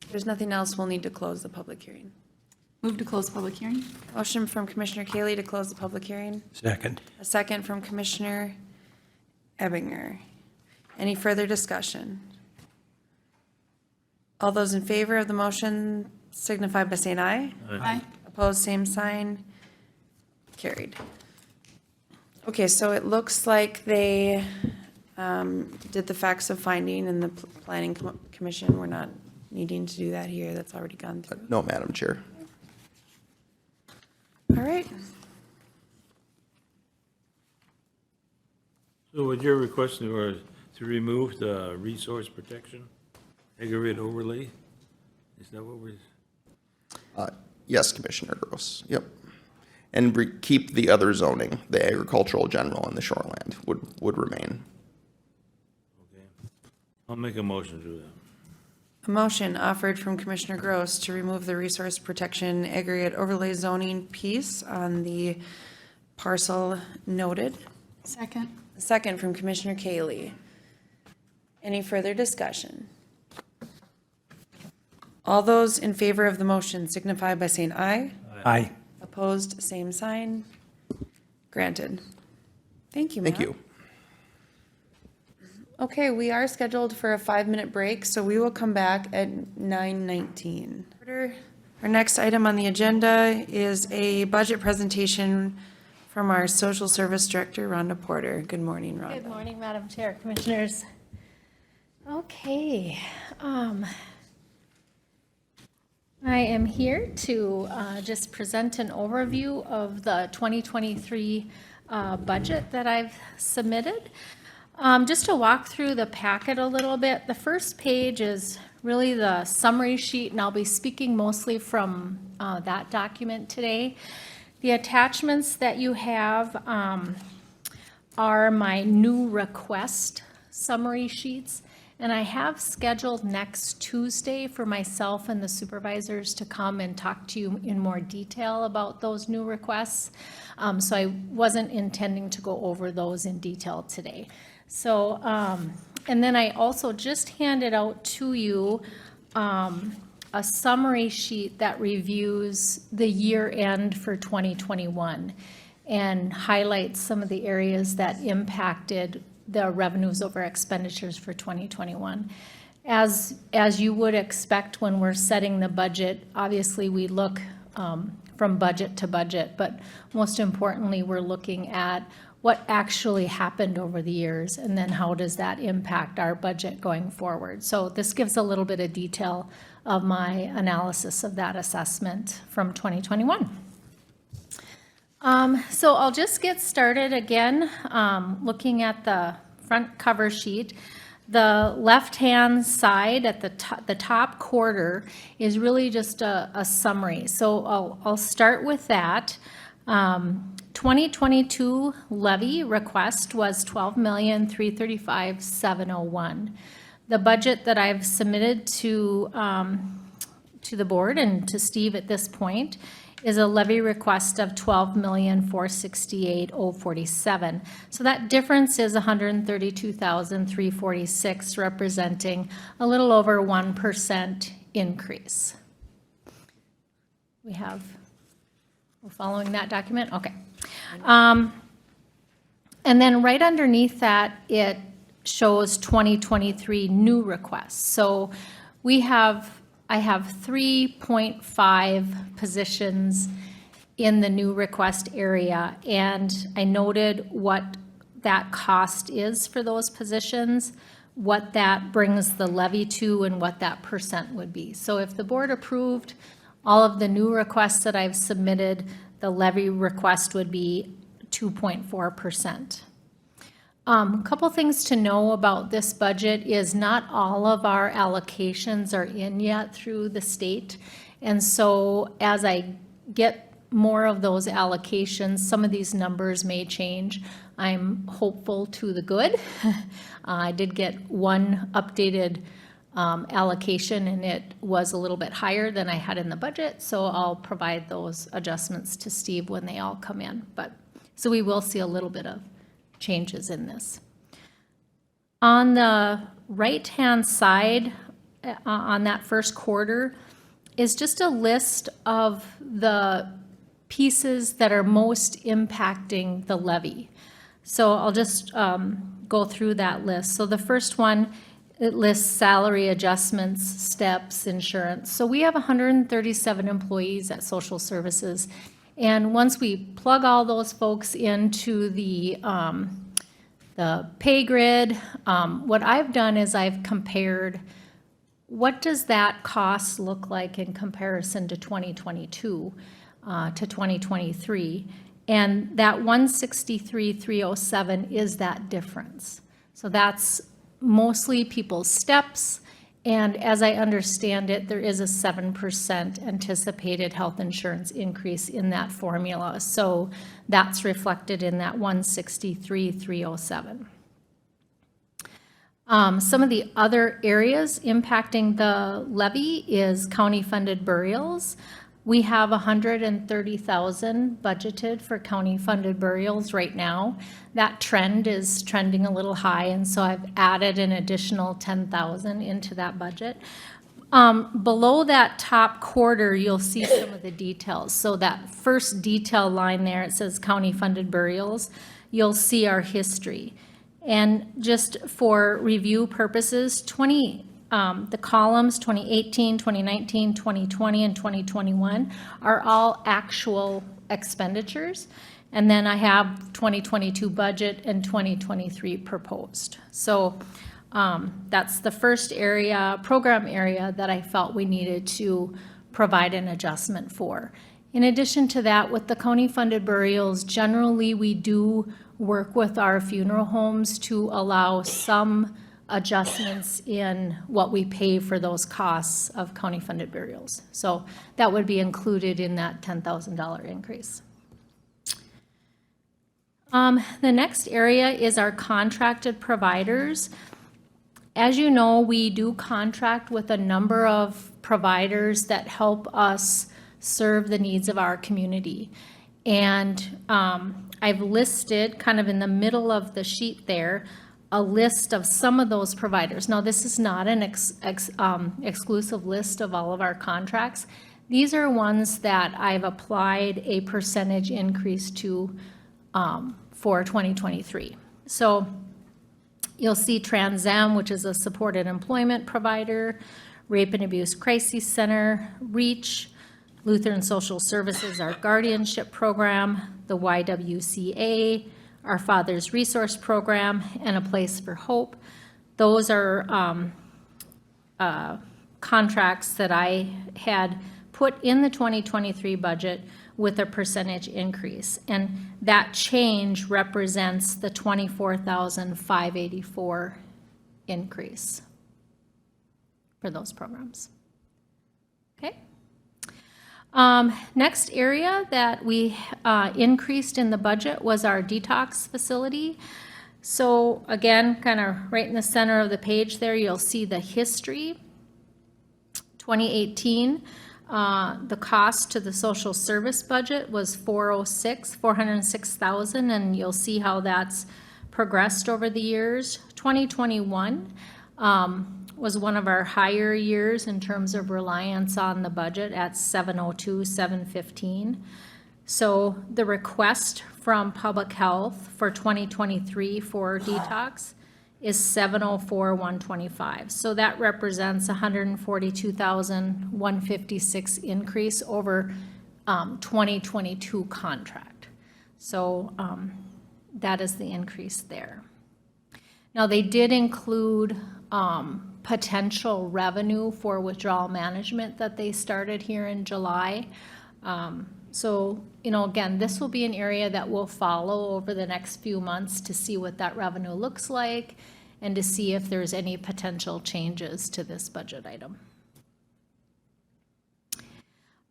If there's nothing else, we'll need to close the public hearing. Move to close public hearing. Motion from Commissioner Kaylee to close the public hearing. Second. A second from Commissioner Ebinger. Any further discussion? All those in favor of the motion signify by saying aye. Aye. Opposed, same sign. Carried. Okay, so it looks like they did the facts of finding in the Planning Commission. We're not needing to do that here. That's already gone through. No, Madam Chair. All right. So what you're requesting was to remove the resource protection aggregate overlay? Is that what we're? Yes, Commissioner Gross. Yep. And keep the other zoning, the agricultural general and the shoreland would remain. Okay. I'll make a motion to do that. A motion offered from Commissioner Gross to remove the resource protection aggregate overlay zoning piece on the parcel noted. Second. A second from Commissioner Kaylee. Any further discussion? All those in favor of the motion signify by saying aye. Aye. Opposed, same sign. Granted. Thank you, Matt. Thank you. Okay, we are scheduled for a 5-minute break, so we will come back at 9:19. Our next item on the agenda is a budget presentation from our Social Service Director, Rhonda Porter. Good morning, Rhonda. Good morning, Madam Chair, Commissioners. Okay. I am here to just present an overview of the 2023 budget that I've submitted. Just to walk through the packet a little bit, the first page is really the summary sheet, and I'll be speaking mostly from that document today. The attachments that you have are my new request summary sheets. And I have scheduled next Tuesday for myself and the supervisors to come and talk to you in more detail about those new requests. So I wasn't intending to go over those in detail today. So, and then I also just handed out to you a summary sheet that reviews the year end for 2021 and highlights some of the areas that impacted the revenues over expenditures for 2021. As you would expect when we're setting the budget, obviously we look from budget to budget, but most importantly, we're looking at what actually happened over the years and then how does that impact our budget going forward. So this gives a little bit of detail of my analysis of that assessment from 2021. So I'll just get started again, looking at the front cover sheet. The left-hand side at the top quarter is really just a summary. So I'll start with that. 2022 levy request was $12,335,701. The budget that I've submitted to the board and to Steve at this point is a levy request of $12,468,047. So that difference is $132,346, representing a little over 1% increase. We're following that document? Okay. And then right underneath that, it shows 2023 new requests. So I have 3.5 positions in the new request area, and I noted what that cost is for those positions, what that brings the levy to, and what that percent would be. So if the board approved all of the new requests that I've submitted, the levy request would be 2.4%. A couple things to know about this budget is not all of our allocations are in yet through the state. And so as I get more of those allocations, some of these numbers may change. I'm hopeful to the good. I did get one updated allocation and it was a little bit higher than I had in the budget. So I'll provide those adjustments to Steve when they all come in. So we will see a little bit of changes in this. On the right-hand side, on that first quarter, is just a list of the pieces that are most impacting the levy. So I'll just go through that list. So the first one, it lists salary adjustments, steps, insurance. So we have 137 employees at Social Services. And once we plug all those folks into the pay grid, what I've done is I've compared what does that cost look like in comparison to 2022 to 2023. And that 163,307 is that difference. So that's mostly people's steps. And as I understand it, there is a 7% anticipated health insurance increase in that formula. So that's reflected in that 163,307. Some of the other areas impacting the levy is county-funded burials. We have 130,000 budgeted for county-funded burials right now. That trend is trending a little high, and so I've added an additional 10,000 into that budget. Below that top quarter, you'll see some of the details. So that first detail line there, it says county-funded burials. You'll see our history. And just for review purposes, the columns 2018, 2019, 2020, and 2021 are all actual expenditures. And then I have 2022 budget and 2023 proposed. So that's the first area, program area that I felt we needed to provide an adjustment for. In addition to that, with the county-funded burials, generally, we do work with our funeral homes to allow some adjustments in what we pay for those costs of county-funded burials. So that would be included in that $10,000 increase. The next area is our contracted providers. As you know, we do contract with a number of providers that help us serve the needs of our community. And I've listed, kind of in the middle of the sheet there, a list of some of those providers. Now, this is not an exclusive list of all of our contracts. These are ones that I've applied a percentage increase to for 2023. So you'll see Tansem, which is a supported employment provider, Rape and Abuse Crisis Center, REACH, Lutheran Social Services, our guardianship program, the YWCA, our Father's Resource Program, and A Place for Hope. Those are contracts that I had put in the 2023 budget with a percentage increase. And that change represents the $24,584 increase for those programs. Okay. Next area that we increased in the budget was our detox facility. So again, kind of right in the center of the page there, you'll see the history. 2018, the cost to the social service budget was $406,000, and you'll see how that's progressed over the years. 2021 was one of our higher years in terms of reliance on the budget at $702,000, $715,000. So the request from Public Health for 2023 for detox is $704,125. So that represents $142,156 increase over 2022 contract. So that is the increase there. Now, they did include potential revenue for withdrawal management that they started here in July. So, you know, again, this will be an area that we'll follow over the next few months to see what that revenue looks like and to see if there's any potential changes to this budget item.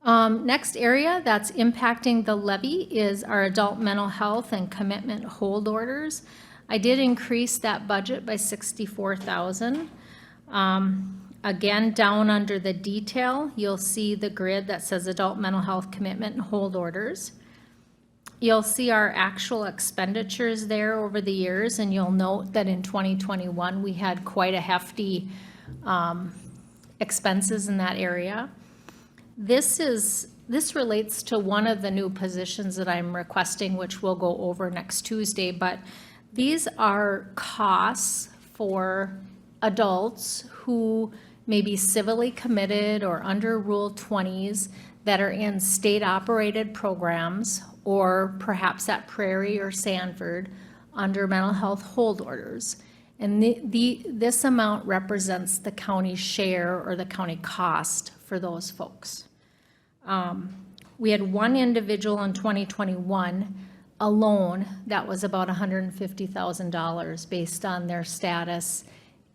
Next area that's impacting the levy is our adult mental health and commitment hold orders. I did increase that budget by $64,000. Again, down under the detail, you'll see the grid that says adult mental health commitment and hold orders. You'll see our actual expenditures there over the years, and you'll note that in 2021, we had quite a hefty expenses in that area. This relates to one of the new positions that I'm requesting, which we'll go over next Tuesday, but these are costs for adults who may be civilly committed or under Rule 20s that are in state-operated programs or perhaps at Prairie or Sanford under mental health hold orders. And this amount represents the county share or the county cost for those folks. We had one individual in 2021 alone that was about $150,000 based on their status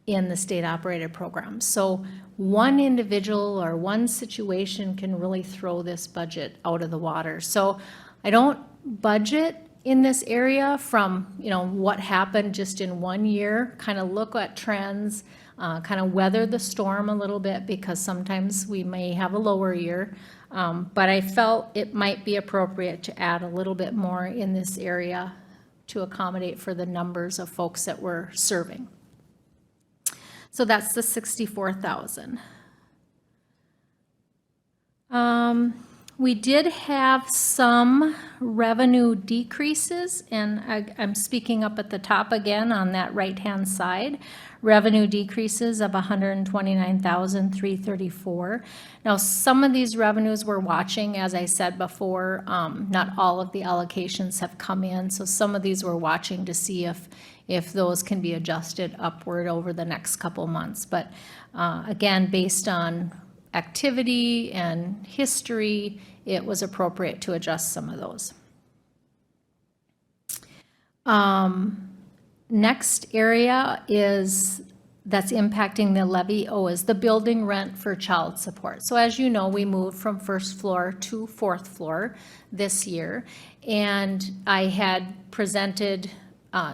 in the state-operated program. So one individual or one situation can really throw this budget out of the water. So I don't budget in this area from, you know, what happened just in one year, kind of look at trends, kind of weather the storm a little bit because sometimes we may have a lower year. But I felt it might be appropriate to add a little bit more in this area to accommodate for the numbers of folks that we're serving. So that's the $64,000. We did have some revenue decreases, and I'm speaking up at the top again on that right-hand side. Revenue decreases of $129,334. Now, some of these revenues we're watching, as I said before, not all of the allocations have come in, so some of these we're watching to see if those can be adjusted upward over the next couple months. But again, based on activity and history, it was appropriate to adjust some of those. Next area that's impacting the levy is the building rent for child support. So as you know, we moved from first floor to fourth floor this year. And I had presented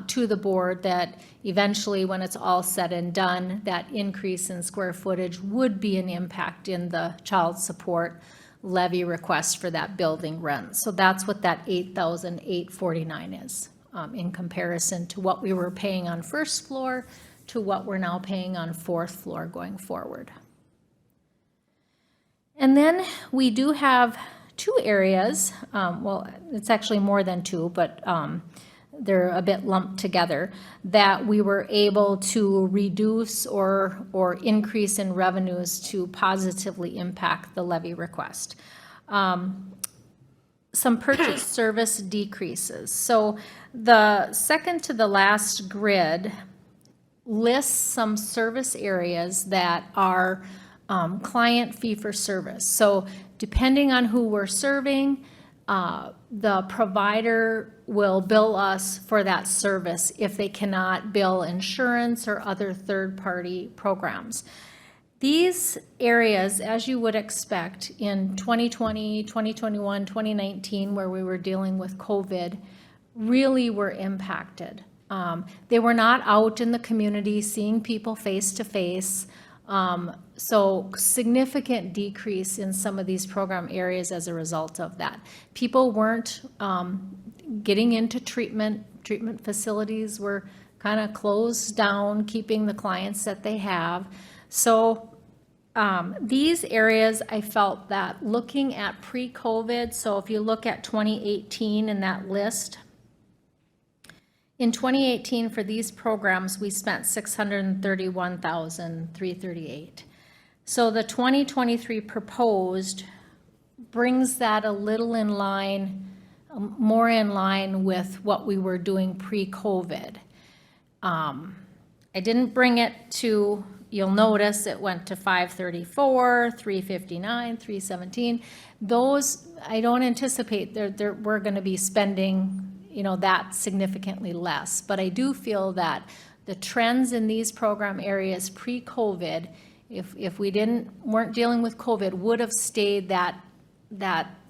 to the board that eventually, when it's all said and done, that increase in square footage would be an impact in the child support levy request for that building rent. So that's what that $8,849 is, in comparison to what we were paying on first floor to what we're now paying on fourth floor going forward. And then we do have two areas, well, it's actually more than two, but they're a bit lumped together, that we were able to reduce or increase in revenues to positively impact the levy request. Some purchase service decreases. So the second to the last grid lists some service areas that are client fee for service. So depending on who we're serving, the provider will bill us for that service if they cannot bill insurance or other third-party programs. These areas, as you would expect, in 2020, 2021, 2019, where we were dealing with COVID, really were impacted. They were not out in the community seeing people face to face. So significant decrease in some of these program areas as a result of that. People weren't getting into treatment. Treatment facilities were kind of closed down, keeping the clients that they have. So these areas, I felt that looking at pre-COVID, so if you look at 2018 in that list, in 2018 for these programs, we spent $631,338. So the 2023 proposed brings that a little in line, more in line with what we were doing pre-COVID. I didn't bring it to, you'll notice it went to 534, 359, 317. Those, I don't anticipate we're going to be spending, that significantly less. But I do feel that the trends in these program areas pre-COVID, if we weren't dealing with COVID, would have stayed that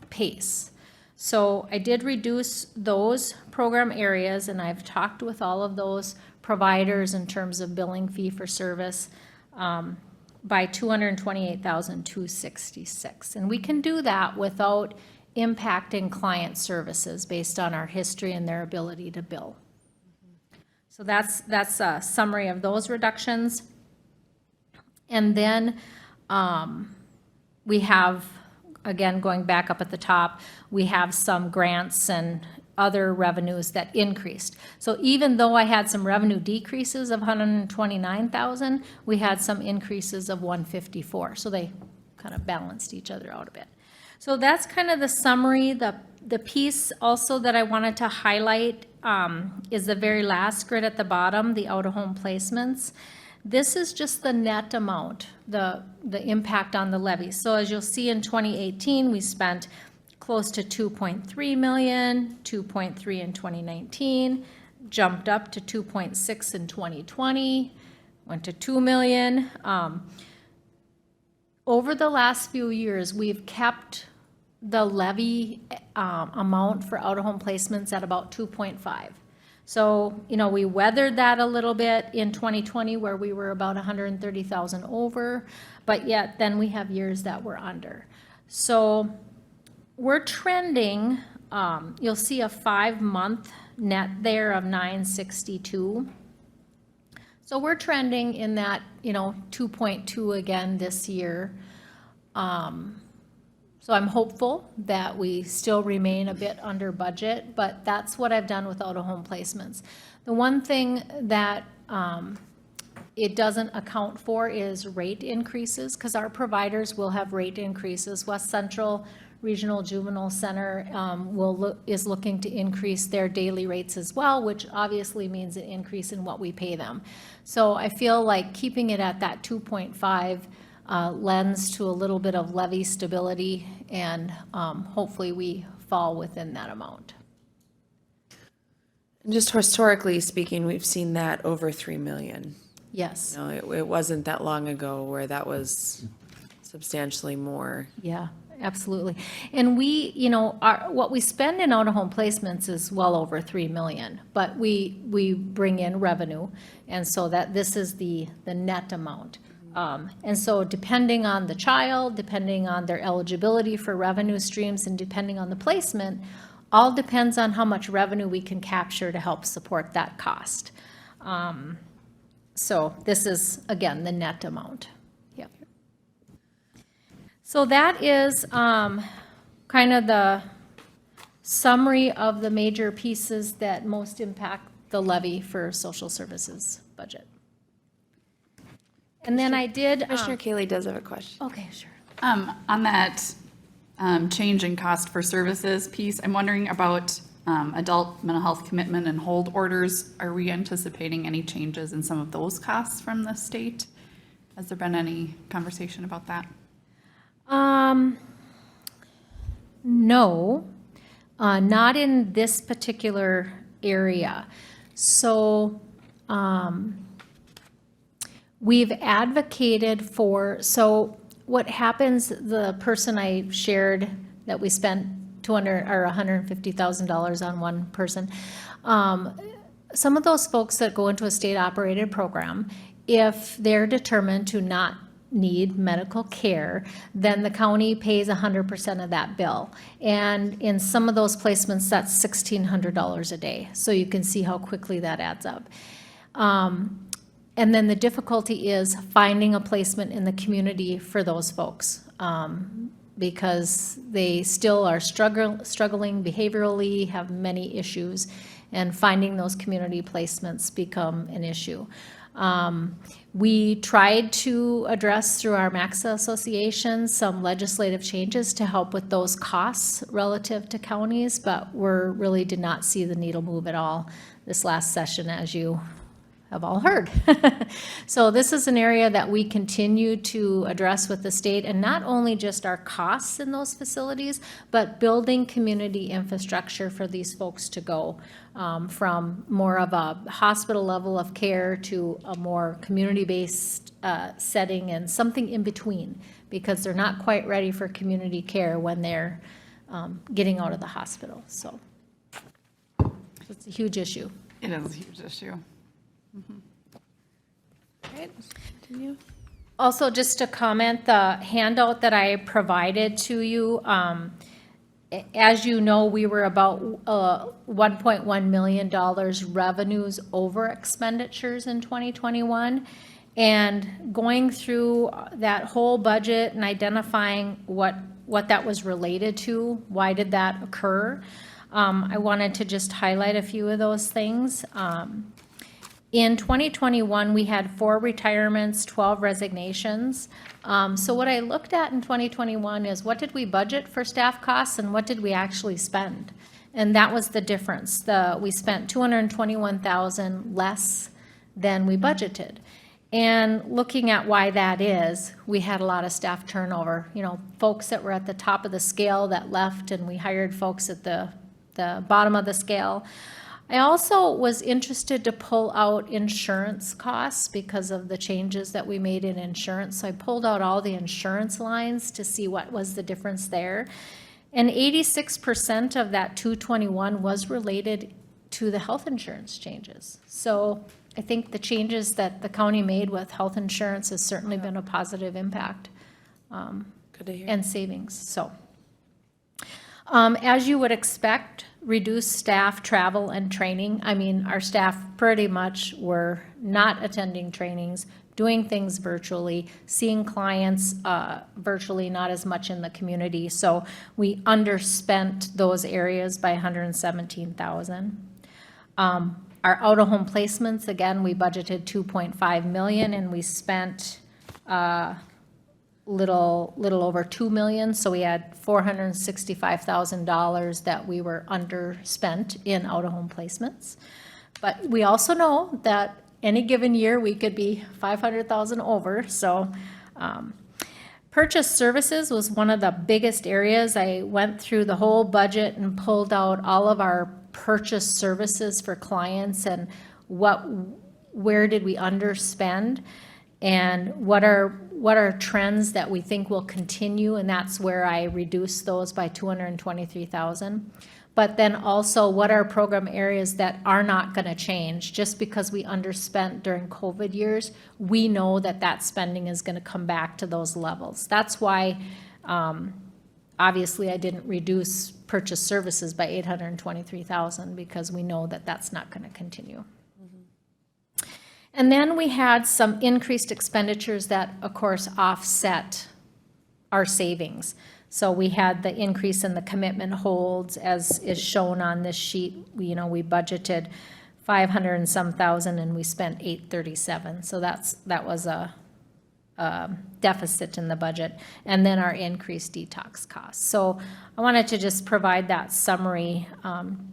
pace. So I did reduce those program areas, and I've talked with all of those providers in terms of billing fee for service by $228,266. And we can do that without impacting client services based on our history and their ability to bill. So that's a summary of those reductions. And then we have, again, going back up at the top, we have some grants and other revenues that increased. So even though I had some revenue decreases of $129,000, we had some increases of $154,000. So they kind of balanced each other out a bit. So that's kind of the summary. The piece also that I wanted to highlight is the very last grid at the bottom, the out-of-home placements. This is just the net amount, the impact on the levy. So as you'll see in 2018, we spent close to 2.3 million, 2.3 in 2019, jumped up to 2.6 in 2020, went to 2 million. Over the last few years, we've kept the levy amount for out-of-home placements at about 2.5. So, we weathered that a little bit in 2020 where we were about 130,000 over, but yet then we have years that we're under. So we're trending, you'll see a 5-month net there of 962. So we're trending in that, 2.2 again this year. So I'm hopeful that we still remain a bit under budget, but that's what I've done with out-of-home placements. The one thing that it doesn't account for is rate increases, because our providers will have rate increases. West Central Regional Juvenile Center is looking to increase their daily rates as well, which obviously means an increase in what we pay them. So I feel like keeping it at that 2.5 lends to a little bit of levy stability, and hopefully we fall within that amount. Just historically speaking, we've seen that over 3 million. Yes, No, it wasn't that long ago where that was substantially more. yeah, absolutely. And we, what we spend in out-of-home placements is well over 3 million, but we bring in revenue, and so that this is the net amount. And so depending on the child, depending on their eligibility for revenue streams, and depending on the placement, all depends on how much revenue we can capture to help support that cost. So this is, again, the net amount. Yep. So that is kind of the summary of the major pieces that most impact the levy for social services budget. And then I did. Commissioner Kaylee does have a question. Okay, sure. On that change in cost for services piece, I'm wondering about adult mental health commitment and hold orders. Are we anticipating any changes in some of those costs from the state? Has there been any conversation about that? No, not in this particular area. So, we've advocated for, so what happens, the person I shared that we spent $150,000 on one person, some of those folks that go into a state-operated program, if they're determined to not need medical care, then the county pays 100% of that bill. And in some of those placements, that's $1,600 a day. So you can see how quickly that adds up. And then the difficulty is finding a placement in the community for those folks, because they still are struggling behaviorally, have many issues, and finding those community placements become an issue. We tried to address through our MAXA Association some legislative changes to help with those costs relative to counties, but really did not see the needle move at all this last session, as you have all heard. So this is an area that we continue to address with the state, and not only just our costs in those facilities, but building community infrastructure for these folks to go from more of a hospital level of care to a more community-based setting, and something in between, because they're not quite ready for community care when they're getting out of the hospital. So it's a huge issue. It is a huge issue. Right, continue. Also, just to comment, the handout that I provided to you, as you know, we were about $1.1 million revenues over expenditures in 2021. And going through that whole budget and identifying what that was related to, why did that occur? I wanted to just highlight a few of those things. In 2021, we had 4 retirements, 12 resignations. So what I looked at in 2021 is what did we budget for staff costs and what did we actually spend? And that was the difference. We spent $221,000 less than we budgeted. And looking at why that is, we had a lot of staff turnover. Folks that were at the top of the scale that left, and we hired folks at the bottom of the scale. I also was interested to pull out insurance costs because of the changes that we made in insurance. So I pulled out all the insurance lines to see what was the difference there. And 86% of that 221 was related to the health insurance changes. So I think the changes that the county made with health insurance has certainly been a positive impact Good to hear. and savings. So as you would expect, reduced staff travel and training. I mean, our staff pretty much were not attending trainings, doing things virtually, seeing clients virtually, not as much in the community. So we underspent those areas by $117,000. Our out-of-home placements, again, we budgeted $2.5 million and we spent little over $2 million, so we had $465,000 that we were underspent in out-of-home placements. But we also know that any given year we could be $500,000 over. So Purchase services was one of the biggest areas. I went through the whole budget and pulled out all of our purchase services for clients and where did we underspend and what are trends that we think will continue, and that's where I reduced those by 223,000. But then also, what are program areas that are not gonna change? Just because we underspent during COVID years, we know that that spending is gonna come back to those levels. That's why, obviously, I didn't reduce purchase services by 823,000, because we know that that's not gonna continue. And then we had some increased expenditures that, of course, offset our savings. So we had the increase in the commitment holds, as is shown on this sheet. We budgeted 500 and some thousand and we spent 837. So that was a deficit in the budget. And then our increased detox costs. So I wanted to just provide that summary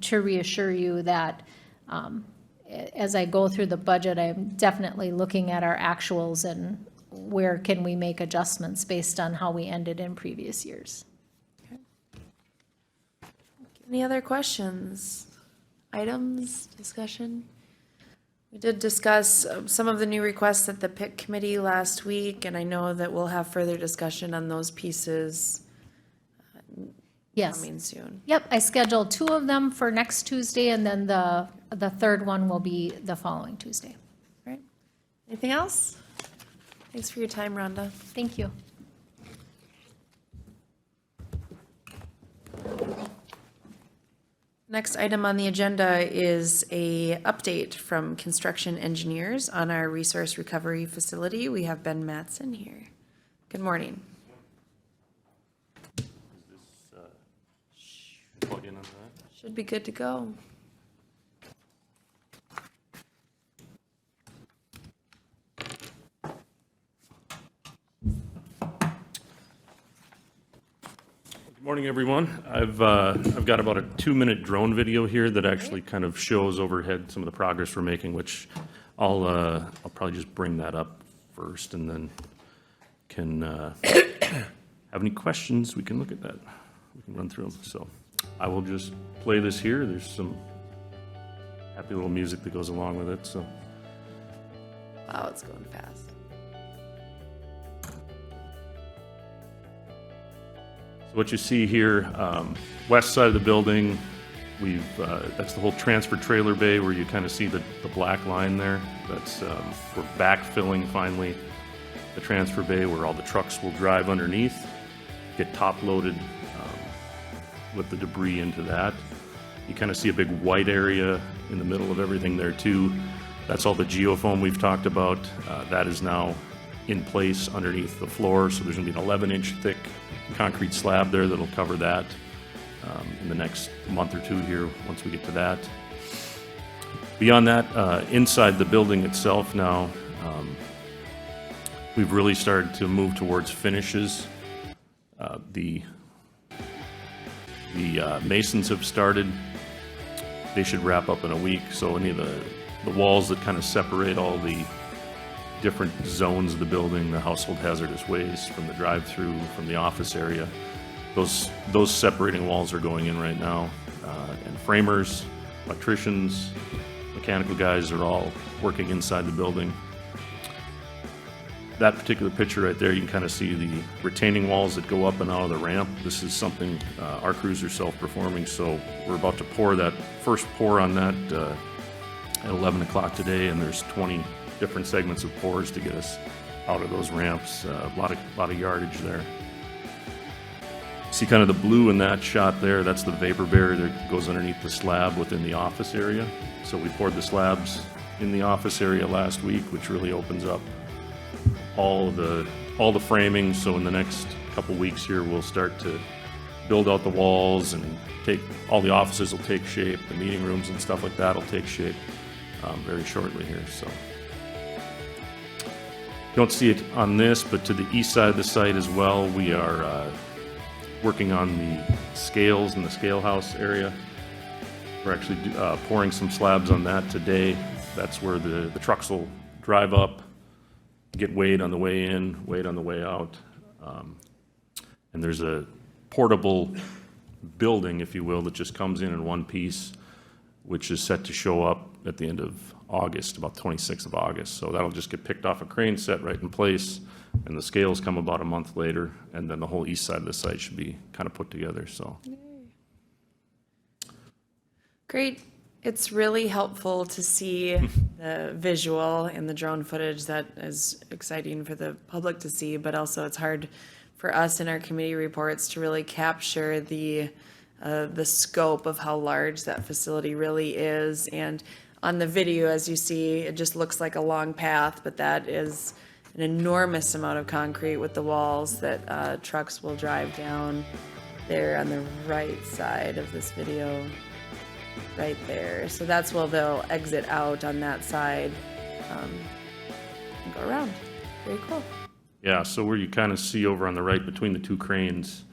to reassure you that as I go through the budget, I'm definitely looking at our actuals and where can we make adjustments based on how we ended in previous years. Any other questions, items, discussion? We did discuss some of the new requests at the PIC committee last week, and I know that we'll have further discussion on those pieces Yes. coming soon. Yep, I scheduled 2 of them for next Tuesday, and then the third one will be the following Tuesday. Right. Anything else? Thanks for your time, Rhonda. Thank you. Next item on the agenda is a update from construction engineers on our resource recovery facility. We have Ben Mattson here. Good morning. Plug in on that. Should be good to go. Good morning, everyone. I've got about a 2-minute drone video here that actually kind of shows overhead some of the progress we're making, which I'll probably just bring that up first and then can have any questions, we can look at that. We can run through them. So I will just play this here. There's some happy little music that goes along with it. So Wow, it's going fast. what you see here, west side of the building, that's the whole transfer trailer bay where you kind of see the black line there. That's, we're backfilling finally the transfer bay where all the trucks will drive underneath, get top loaded with the debris into that. You kind of see a big white area in the middle of everything there too. That's all the geofoam we've talked about. That is now in place underneath the floor, so there's gonna be an 11-inch thick concrete slab there that'll cover that in the next month or two here, once we get to that. Beyond that, inside the building itself now, we've really started to move towards finishes. The masons have started. They should wrap up in a week, so any of the walls that kind of separate all the different zones of the building, the household hazardous waste from the drive-through, from the office area, those separating walls are going in right now. And framers, electricians, mechanical guys are all working inside the building. That particular picture right there, you can kind of see the retaining walls that go up and out of the ramp. This is something our crews are self-performing, so we're about to pour that first pour on that at 11 o'clock today, and there's 20 different segments of pours to get us out of those ramps. A lot of yardage there. See kind of the blue in that shot there, that's the vapor barrier that goes underneath the slab within the office area. So we poured the slabs in the office area last week, which really opens up all the framing. So in the next couple weeks here, we'll start to build out the walls and all the offices will take shape, the meeting rooms and stuff like that will take shape very shortly here. So you don't see it on this, but to the east side of the site as well, we are working on the scales in the scale house area. We're actually pouring some slabs on that today. That's where the trucks will drive up, get weighed on the way in, weighed on the way out. And there's a portable building, if you will, that just comes in one piece, which is set to show up at the end of August, about 26th of August. So that'll just get picked off a crane, set right in place, and the scales come about a month later, and then the whole east side of the site should be kind of put together, so. Great. It's really helpful to see the visual and the drone footage. That is exciting for the public to see, but also it's hard for us in our committee reports to really capture the scope of how large that facility really is. And on the video, as you see, it just looks like a long path, but that is an enormous amount of concrete with the walls that trucks will drive down there on the right side of this video, right there. So that's where they'll exit out on that side and go around. Very cool. Yeah, so where you kind of see over on the right between the two cranes,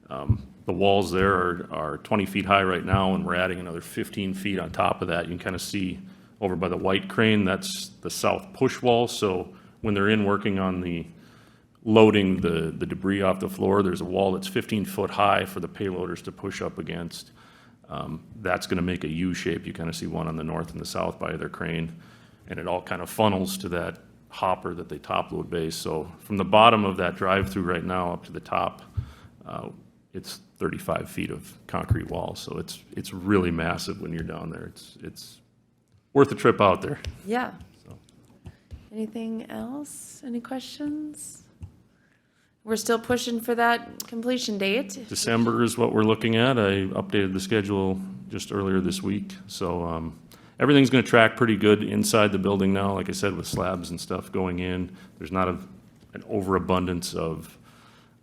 the walls there are 20 feet high right now, and we're adding another 15 feet on top of that. You can kind of see over by the white crane, that's the south push wall. So when they're in working on the loading the debris off the floor, there's a wall that's 15 foot high for the payloaders to push up against. That's going to make a U shape. You kind of see one on the north and the south by their crane, and it all kind of funnels to that hopper that they top load base. So from the bottom of that drive-through right now up to the top, it's 35 feet of concrete wall. So it's really massive when you're down there. It's worth a trip out there. Yeah. So. Anything else? Any questions? We're still pushing for that completion date. December is what we're looking at. I updated the schedule just earlier this week. So everything's going to track pretty good inside the building now. Like I said, with slabs and stuff going in, there's not an overabundance of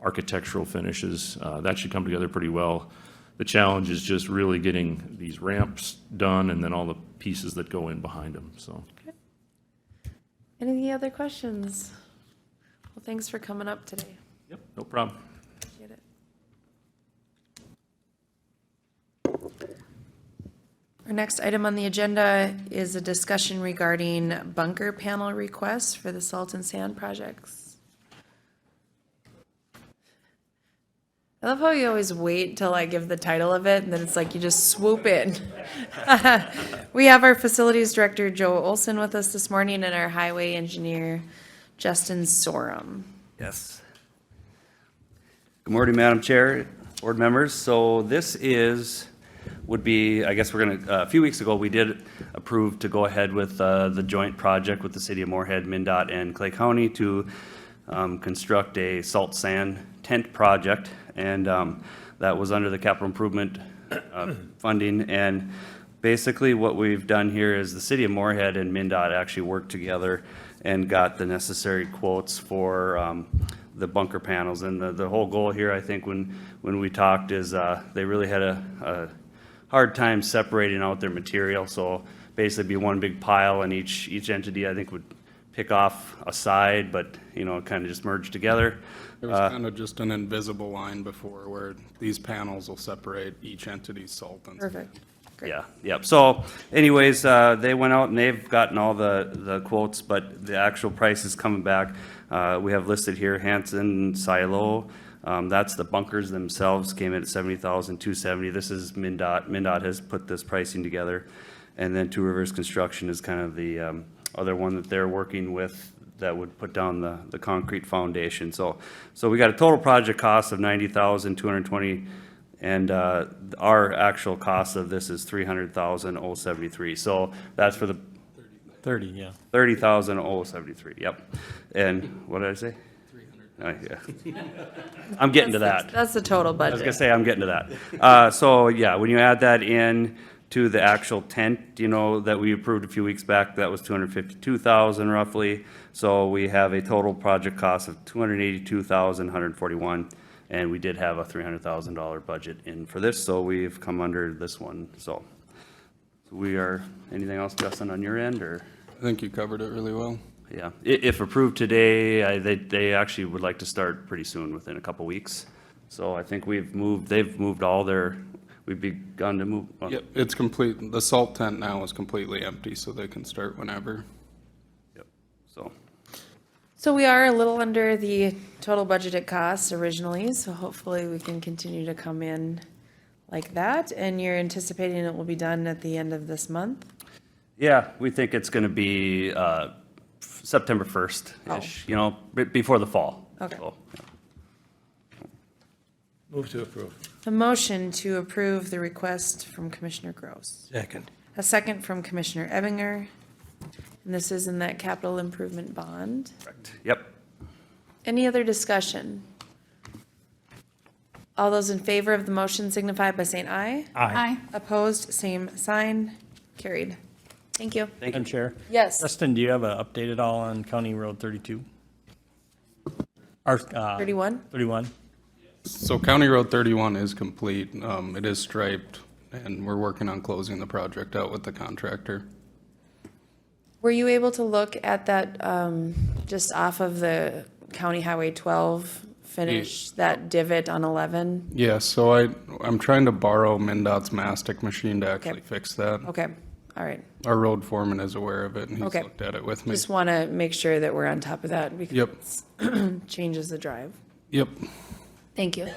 architectural finishes. That should come together pretty well. The challenge is just really getting these ramps done and then all the pieces that go in behind them. So. Okay. Any other questions? Well, thanks for coming up today. Yep, no problem. Appreciate it. Our next item on the agenda is a discussion regarding bunker panel requests for the salt and sand projects. I love how you always wait till I give the title of it, and then it's like you just swoop in. We have our facilities director, Joe Olson, with us this morning, and our highway engineer, Justin Sorum. Yes. Good morning, Madam Chair, board members. So this would be, I guess we're going to, a few weeks ago, we did approve to go ahead with the joint project with the City of Moorhead, MnDOT, and Clay County to construct a salt sand tent project. And that was under the capital improvement funding. And basically what we've done here is the City of Moorhead and MnDOT actually worked together and got the necessary quotes for the bunker panels. And the whole goal here, I think, when we talked is they really had a hard time separating out their material. So basically be one big pile, and each entity, I think, would pick off a side, but, you know, kind of just merge together. There was kind of just an invisible line before where these panels will separate each entity's salt and. Perfect. Great. Yeah, yep. So anyways, they went out and they've gotten all the quotes, but the actual price is coming back. We have listed here Hanson Silo. That's the bunkers themselves, came in at $70,270. This is MnDOT. MnDOT has put this pricing together. And then Two Rivers Construction is kind of the other one that they're working with that would put down the concrete foundation. So we got a total project cost of $90,220, and our actual cost of this is $300,073. So that's for the 30, yeah. $30,073. Yep. And what did I say? 300. Yeah. I'm getting to that. That's the total I was budget. gonna say, I'm getting to that. So yeah, when you add that in to the actual tent, you know, that we approved a few weeks back, that was $252,000 roughly. So we have a total project cost of $282,141, and we did have a $300,000 budget in for this, so we've come under this one. So we are, anything else, Justin, on your end, or? I think you covered it really well. Yeah, if approved today, they actually would like to start pretty soon, within a couple weeks. So I think they've moved all their, we've begun to move. Yep, it's complete. The salt tent now is completely empty, so they can start whenever. Yep, So we are a little under the total budgeted costs originally, so hopefully we can continue to come in like that. And you're anticipating it will be done at the end of this month? Yeah, we think it's going to be September 1st-ish, you know, before the fall. Okay. So, Move to approve. A motion to approve the request from Commissioner Gross. Second. A second from Commissioner Ebinger. And this is in that capital improvement bond. correct. Yep. Any other discussion? All those in favor of the motion signify by saying aye. Aye. Opposed, same sign. Carried. Thank you. Thank you. Madam Chair? Yes. Justin, do you have an update at all on County Road 32? Or, 31? 31? So County Road 31 is complete. It is striped, and we're working on closing the project out with the contractor. Were you able to look at that, just off of the County Highway 12 finish, that divot on 11? Yeah, so I'm trying to borrow MnDOT's mastic machine to actually fix that. Okay, all right. Our road foreman is aware of it, and he's Okay. looked at it with me. Just want to make sure that we're on top of that Yep, because it changes the drive. yep. Thank you.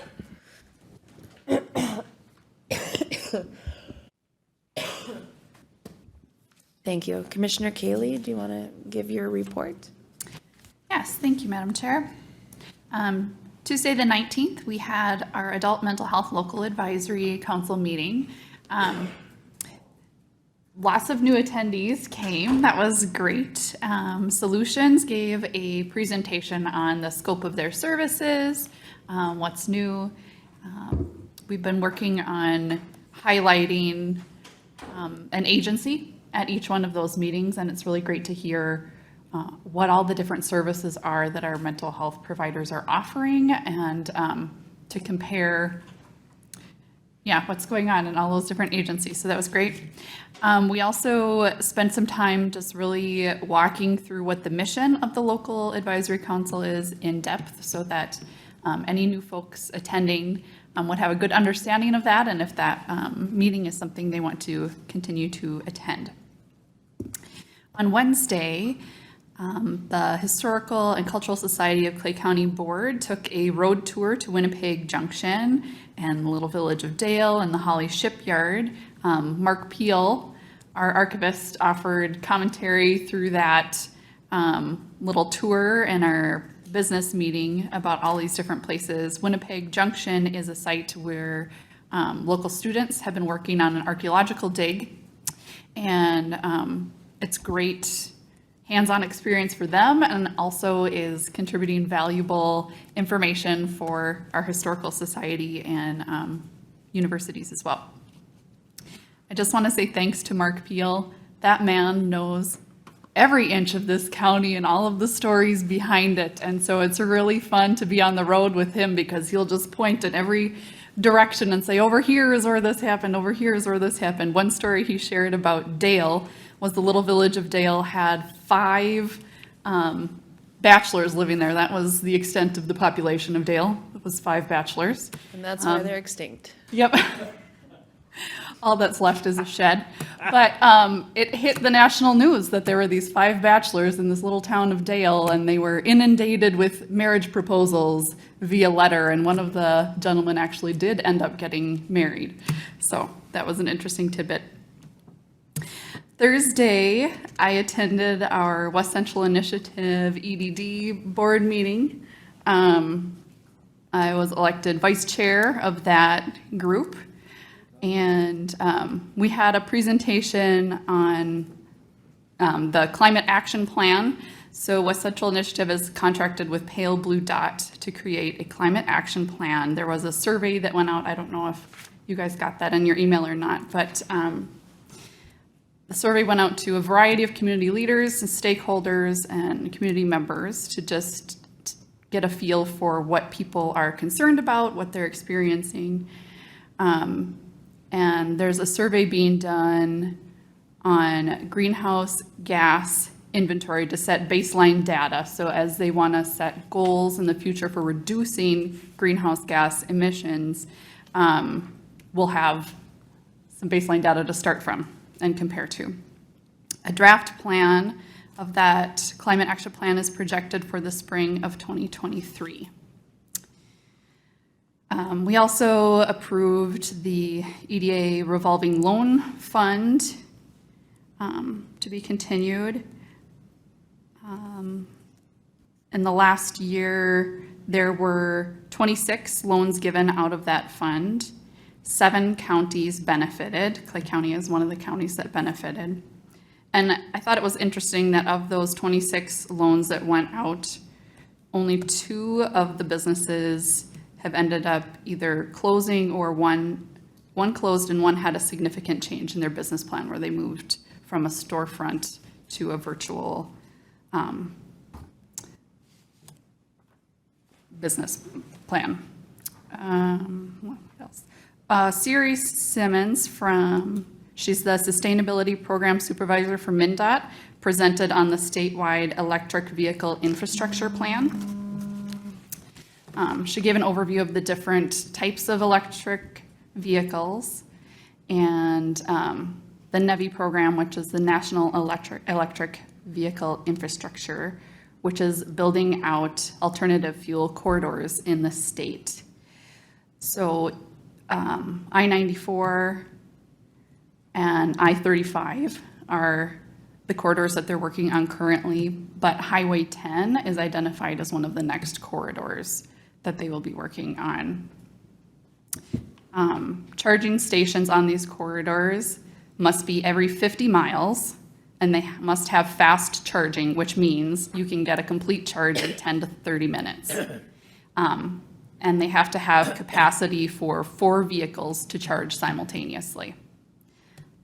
Thank you. Commissioner Kaylee, do you want to give your report? Yes, thank you, Madam Chair. Tuesday, the 19th, we had our Adult Mental Health Local Advisory Council meeting. Lots of new attendees came. That was great. Solutions gave a presentation on the scope of their services, what's new. We've been working on highlighting an agency at each one of those meetings, and it's really great to hear what all the different services are that our mental health providers are offering, and to compare what's going on in all those different agencies. So that was great. We also spent some time just really walking through what the mission of the local advisory council is in depth, so that any new folks attending would have a good understanding of that, and if that meeting is something they want to continue to attend. On Wednesday, the Historical and Cultural Society of Clay County Board took a road tour to Winnipeg Junction and the little village of Dale and the Holly Shipyard. Mark Peel, our archivist, offered commentary through that little tour and our business meeting about all these different places. Winnipeg Junction is a site where local students have been working on an archaeological dig, and it's great hands-on experience for them, and also is contributing valuable information for our historical society and universities as well. I just want to say thanks to Mark Peel. That man knows every inch of this county and all of the stories behind it, and so it's really fun to be on the road with him, because he'll just point in every direction and say, over here is where this happened, over here is where this happened. One story he shared about Dale was the little village of Dale had 5 bachelors living there. That was the extent of the population of Dale. It was 5 bachelors. And that's why they're extinct. Yep. All that's left is a shed. But it hit the national news that there were these 5 bachelors in this little town of Dale, and they were inundated with marriage proposals via letter, and one of the gentlemen actually did end up getting married. So that was an interesting tidbit. Thursday, I attended our West Central Initiative EDD board meeting. I was elected vice chair of that group, and we had a presentation on the climate action plan. So West Central Initiative is contracted with Pale Blue Dot to create a climate action plan. There was a survey that went out. I don't know if you guys got that in your email or not, but the survey went out to a variety of community leaders and stakeholders and community members to just get a feel for what people are concerned about, what they're experiencing. And there's a survey being done on greenhouse gas inventory to set baseline data. So as they want to set goals in the future for reducing greenhouse gas emissions, we'll have some baseline data to start from and compare to. A draft plan of that climate action plan is projected for the spring of 2023. We also approved the EDA revolving loan fund to be continued. In the last year, there were 26 loans given out of that fund. 7 counties benefited. Clay County is one of the counties that benefited. And I thought it was interesting that of those 26 loans that went out, only 2 of the businesses have ended up either closing, or one closed and one had a significant change in their business plan where they moved from a storefront to a virtual business plan. What else? Siri Simmons she's the Sustainability Program Supervisor for MnDOT, presented on the statewide electric vehicle infrastructure plan. She gave an overview of the different types of electric vehicles and the NEVI program, which is the National Electric Vehicle Infrastructure, which is building out alternative fuel corridors in the state. So I-94 and I-35 are the corridors that they're working on currently, but Highway 10 is identified as one of the next corridors that they will be working on. Charging stations on these corridors must be every 50 miles, and they must have fast charging, which means you can get a complete charge in 10 to 30 minutes. And they have to have capacity for 4 vehicles to charge simultaneously.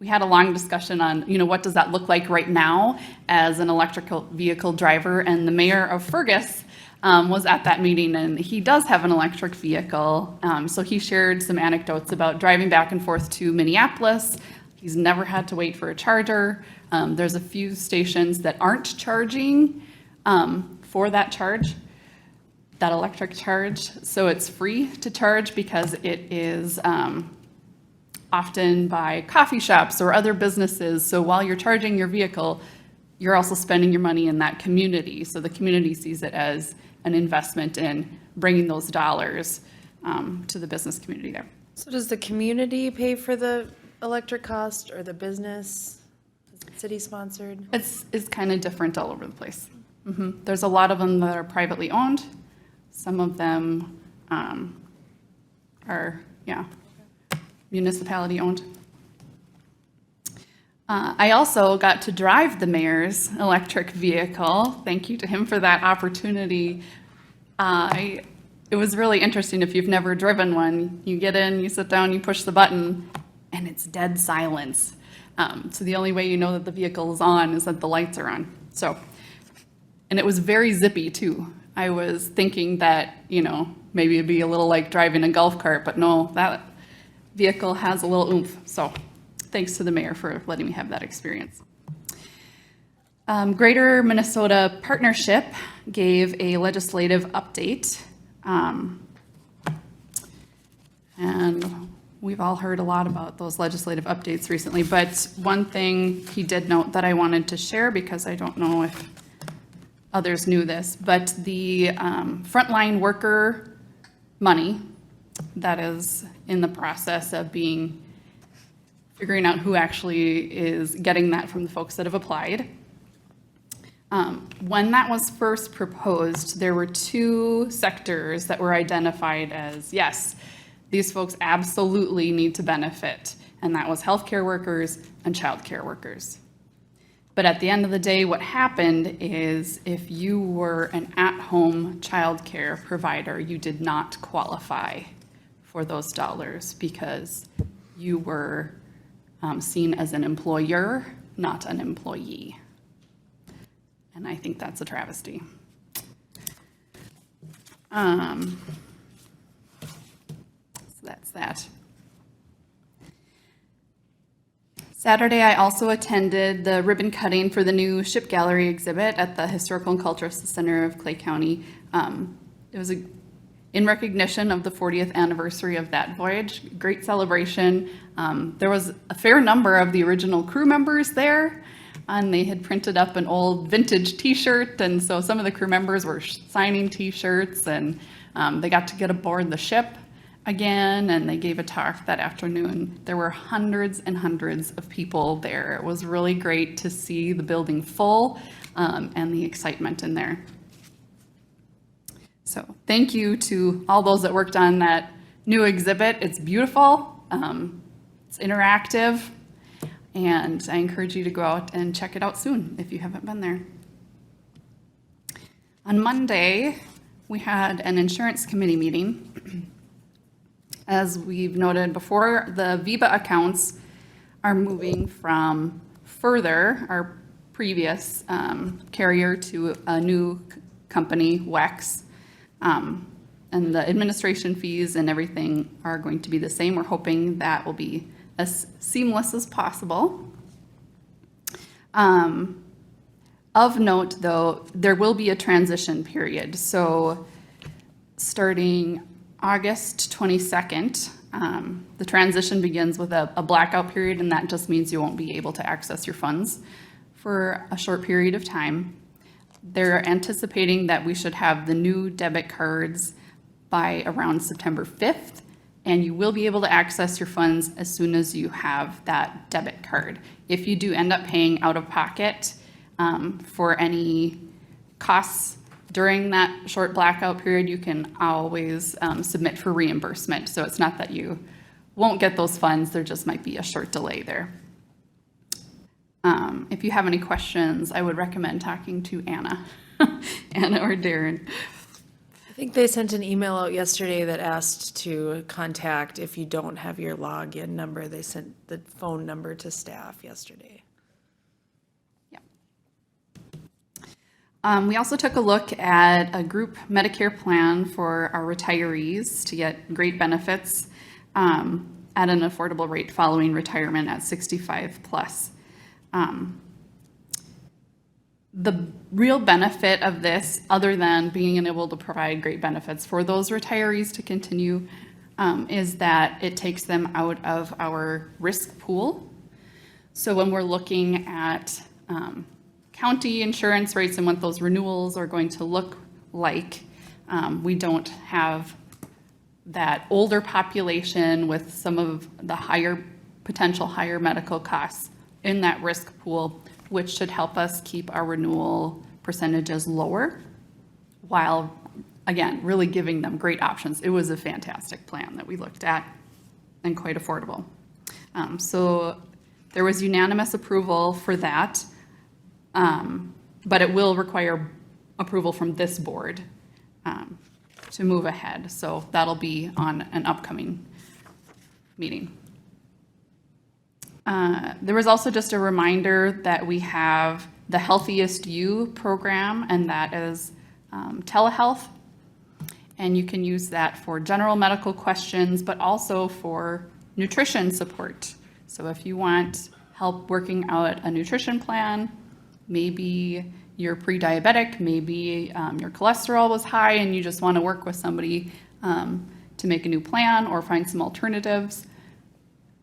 We had a long discussion on, what does that look like right now as an electrical vehicle driver, and the mayor of Fergus was at that meeting, and he does have an electric vehicle. So he shared some anecdotes about driving back and forth to Minneapolis. He's never had to wait for a charger. There's a few stations that aren't charging for that electric charge. So it's free to charge because it is often by coffee shops or other businesses. So while you're charging your vehicle, you're also spending your money in that community. So the community sees it as an investment in bringing those dollars to the business community there. So does the community pay for the electric cost, or the business? Is it city-sponsored? It's kind of different all over the place. There's a lot of them that are privately owned. Some of them are, municipality owned. I also got to drive the mayor's electric vehicle. Thank you to him for that opportunity. It was really interesting. If you've never driven one, you get in, you sit down, you push the button, and it's dead silence. So the only way you know that the vehicle is on is that the lights are on. And it was very zippy too. I was thinking that, maybe it'd be a little like driving a golf cart, but no, that vehicle has a little oomph. So thanks to the mayor for letting me have that experience. Greater Minnesota Partnership gave a legislative update. And we've all heard a lot about those legislative updates recently, but one thing he did note that I wanted to share, because I don't know if others knew this, but the frontline worker money that is in the process of figuring out who actually is getting that from the folks that have applied. When that was first proposed, there were 2 sectors that were identified as, yes, these folks absolutely need to benefit, and that was healthcare workers and childcare workers. But at the end of the day, what happened is if you were an at-home childcare provider, you did not qualify for those dollars because you were seen as an employer, not an employee. And I think that's a travesty. So that's that. Saturday, I also attended the ribbon cutting for the new ship gallery exhibit at the Historical and Cultural Center of Clay County. It was in recognition of the 40th anniversary of that voyage. Great celebration. There was a fair number of the original crew members there. and they had printed up an old vintage T-shirt, and so some of the crew members were signing T-shirts, and they got to get aboard the ship again, and they gave a talk that afternoon. There were hundreds and hundreds of people there. It was really great to see the building full and the excitement in there. So thank you to all those that worked on that new exhibit. It's beautiful, it's interactive, and I encourage you to go out and check it out soon if you haven't been there. On Monday, we had an insurance committee meeting. As we've noted before, the VIVA accounts are moving from Further, our previous carrier, to a new company, WEX. And the administration fees and everything are going to be the same. We're hoping that will be as seamless as possible. Of note, though, there will be a transition period. So starting August 22nd, the transition begins with a blackout period, and that just means you won't be able to access your funds for a short period of time. They're anticipating that we should have the new debit cards by around September 5th, and you will be able to access your funds as soon as you have that debit card. If you do end up paying out of pocket for any costs during that short blackout period, you can always submit for reimbursement. So it's not that you won't get those funds, there just might be a short delay there. If you have any questions, I would recommend talking to Anna, Anna or Darren. I think they sent an email out yesterday that asked to contact if you don't have your login number. They sent the phone number to staff yesterday. We also took a look at a group Medicare plan for our retirees to get great benefits at an affordable rate following retirement at 65 plus. The real benefit of this, other than being able to provide great benefits for those retirees to continue, is that it takes them out of our risk pool. So when we're looking at county insurance rates and what those renewals are going to look like, we don't have that older population with some of the potential higher medical costs in that risk pool, which should help us keep our renewal percentages lower while, again, really giving them great options. It was a fantastic plan that we looked at and quite affordable. So there was unanimous approval for that. But it will require approval from this board to move ahead. So that'll be on an upcoming meeting. There was also just a reminder that we have the Healthiest You program, and that is telehealth. And you can use that for general medical questions, but also for nutrition support. So if you want help working out a nutrition plan, maybe you're pre-diabetic, maybe your cholesterol was high and you just want to work with somebody to make a new plan or find some alternatives,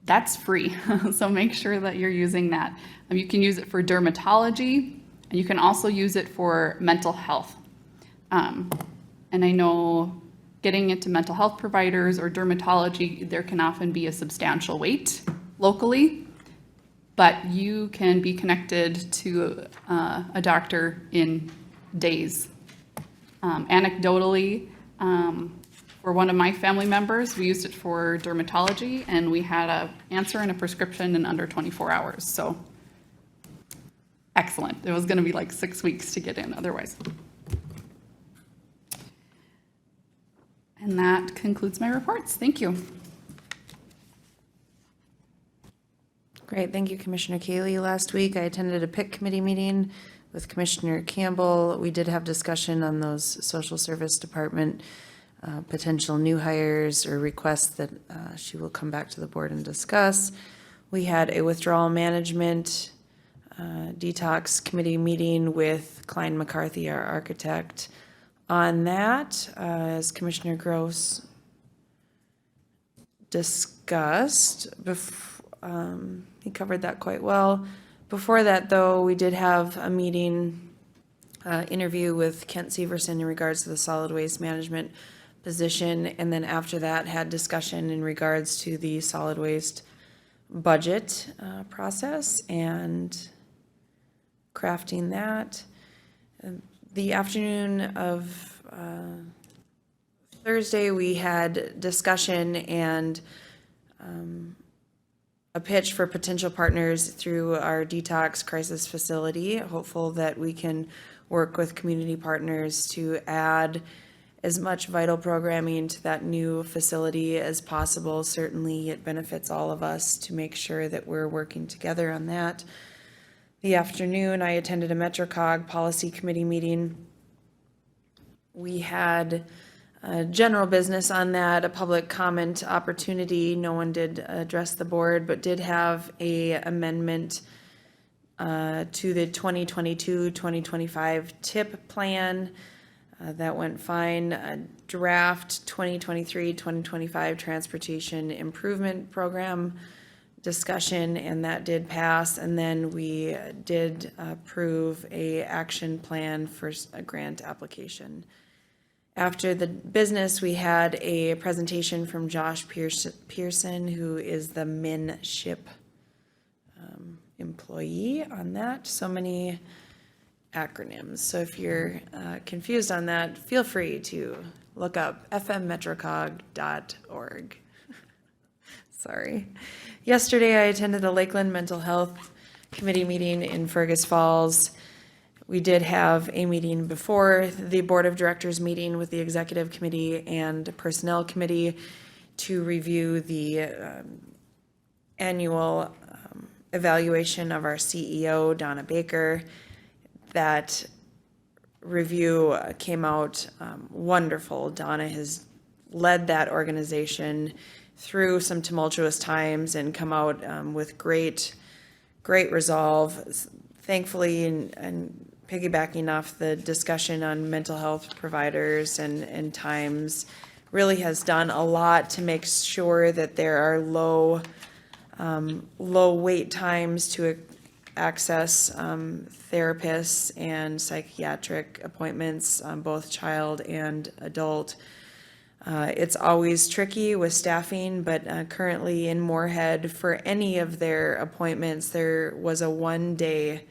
that's free. So make sure that you're using that. You can use it for dermatology, and you can also use it for mental health. And I know getting into mental health providers or dermatology, there can often be a substantial wait locally, but you can be connected to a doctor in days. Anecdotally, for one of my family members, we used it for dermatology, and we had an answer and a prescription in under 24 hours. So excellent. It was going to be like 6 weeks to get in otherwise. And that concludes my reports. Thank you. Great, thank you, Commissioner Cayley. Last week, I attended a PIC committee meeting with Commissioner Campbell. We did have discussion on those social service department potential new hires or requests that she will come back to the board and discuss. We had a withdrawal management detox committee meeting with Klein McCarthy, our architect. On that, as Commissioner Gross discussed, he covered that quite well. Before that, though, we did have a meeting, interview with Kent Severson in regards to the solid waste management position, and then after that, had discussion in regards to the solid waste budget process and crafting that. The afternoon of Thursday, we had discussion and a pitch for potential partners through our detox crisis facility. Hopeful that we can work with community partners to add as much vital programming to that new facility as possible. Certainly, it benefits all of us to make sure that we're working together on that. The afternoon, I attended a MetroCog Policy Committee meeting. We had general business on that, a public comment opportunity. No one did address the board, but did have a amendment to the 2022-2025 TIP plan. That went fine. Draft 2023-2025 Transportation Improvement Program discussion, and that did pass. And then we did approve a action plan for a grant application. After the business, we had a presentation from Josh Pearson, who is the MinShip employee on that. So many acronyms. So if you're confused on that, feel free to look up fmmetrocog.org. Sorry. Yesterday, I attended a Lakeland Mental Health Committee meeting in Fergus Falls. We did have a meeting before the Board of Directors meeting with the Executive Committee and Personnel Committee to review the annual evaluation of our CEO, Donna Baker. That review came out wonderful. Donna has led that organization through some tumultuous times and come out with great resolve. Thankfully, and piggybacking off the discussion on mental health providers and times, really has done a lot to make sure that there are low wait times to access therapists and psychiatric appointments, both child and adult. It's always tricky with staffing, but currently in Moorhead, for any of their appointments, there was a 1-day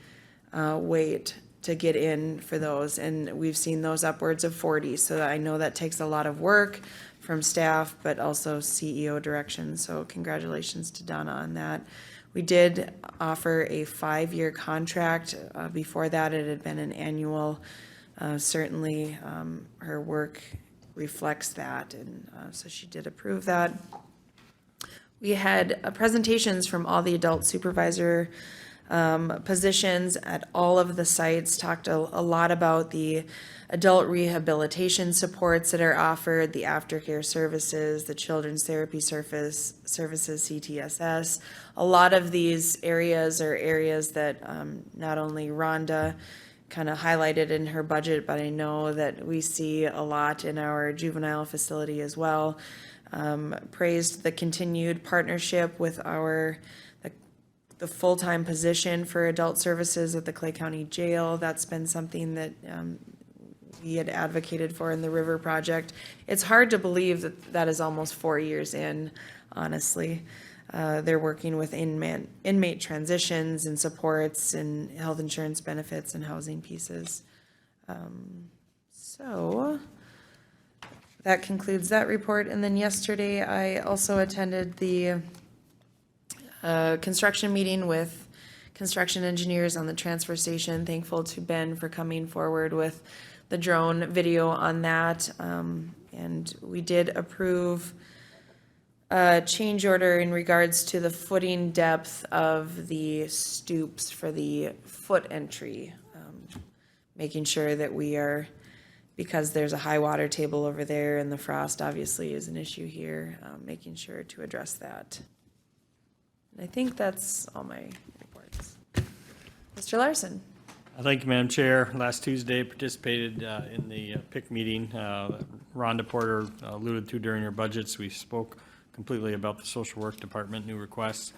wait to get in for those, and we've seen those upwards of 40. So I know that takes a lot of work from staff, but also CEO direction. So congratulations to Donna on that. We did offer a 5-year contract. Before that, it had been an annual. Certainly, her work reflects that, and so she did approve that. We had presentations from all the adult supervisor positions at all of the sites, talked a lot about the adult rehabilitation supports that are offered, the aftercare services, the children's therapy services, CTSS. A lot of these areas are areas that not only Rhonda kind of highlighted in her budget, but I know that we see a lot in our juvenile facility as well. Praised the continued partnership with the full-time position for adult services at the Clay County Jail. That's been something that we had advocated for in the River Project. It's hard to believe that that is almost 4 years in, honestly. They're working with inmate transitions and supports and health insurance benefits and housing pieces. So that concludes that report. And then yesterday, I also attended the construction meeting with construction engineers on the transfer station. Thankful to Ben for coming forward with the drone video on that. And we did approve a change order in regards to the footing depth of the stoops for the foot entry. Making sure that we are, because there's a high water table over there and the frost obviously is an issue here, making sure to address that. I think that's all my reports. Mr. Larson. Thank you, Madam Chair. Last Tuesday, participated in the PIC meeting. Rhonda Porter alluded to during her budgets. We spoke completely about the social work department new requests.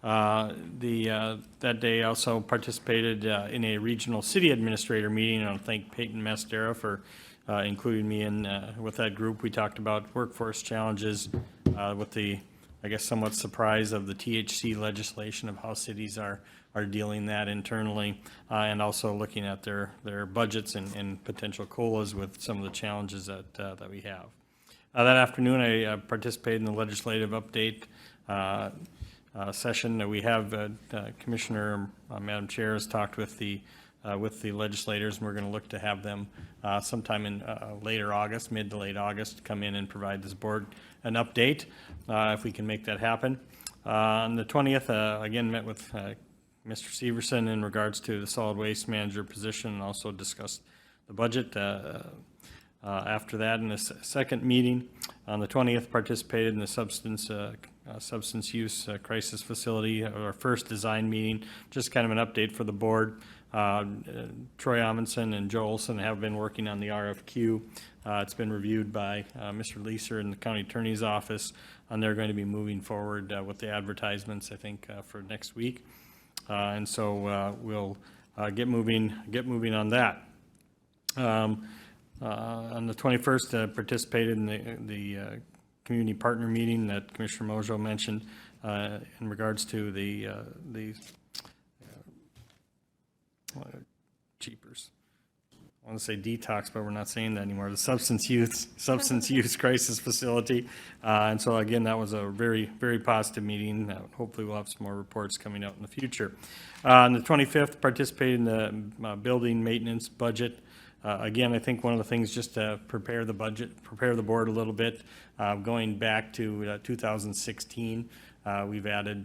That day also participated in a regional city administrator meeting, and I want to thank Peyton Mastera for including me in with that group. We talked about workforce challenges with the, I guess, somewhat surprise of the THC legislation of how cities are dealing that internally, and also looking at their budgets and potential COLAs with some of the challenges that we have. That afternoon, I participated in the legislative update session. We have Commissioner, Madam Chair, has talked with the legislators, and we're going to look to have them sometime in later August, mid to late August, come in and provide this board an update, if we can make that happen. On the 20th, again, met with Mr. Severson in regards to the solid waste manager position, and also discussed the budget. After that, in the second meeting, on the 20th, participated in the substance use crisis facility, our first design meeting, just kind of an update for the board. Troy Amundson and Joe Olson have been working on the RFQ. It's been reviewed by Mr. Leeser in the county attorney's office, and they're going to be moving forward with the advertisements, I think, for next week. And so we'll get moving on that. On the 21st, participated in the community partner meeting that Commissioner Mojo mentioned in regards to the cheapers. I want to say detox, but we're not saying that anymore. The substance use crisis facility. And so again, that was a very, very positive meeting. Hopefully we'll have some more reports coming out in the future. On the 25th, participated in the building maintenance budget. Again, I think one of the things, just to prepare the budget, prepare the board a little bit, going back to 2016, we've added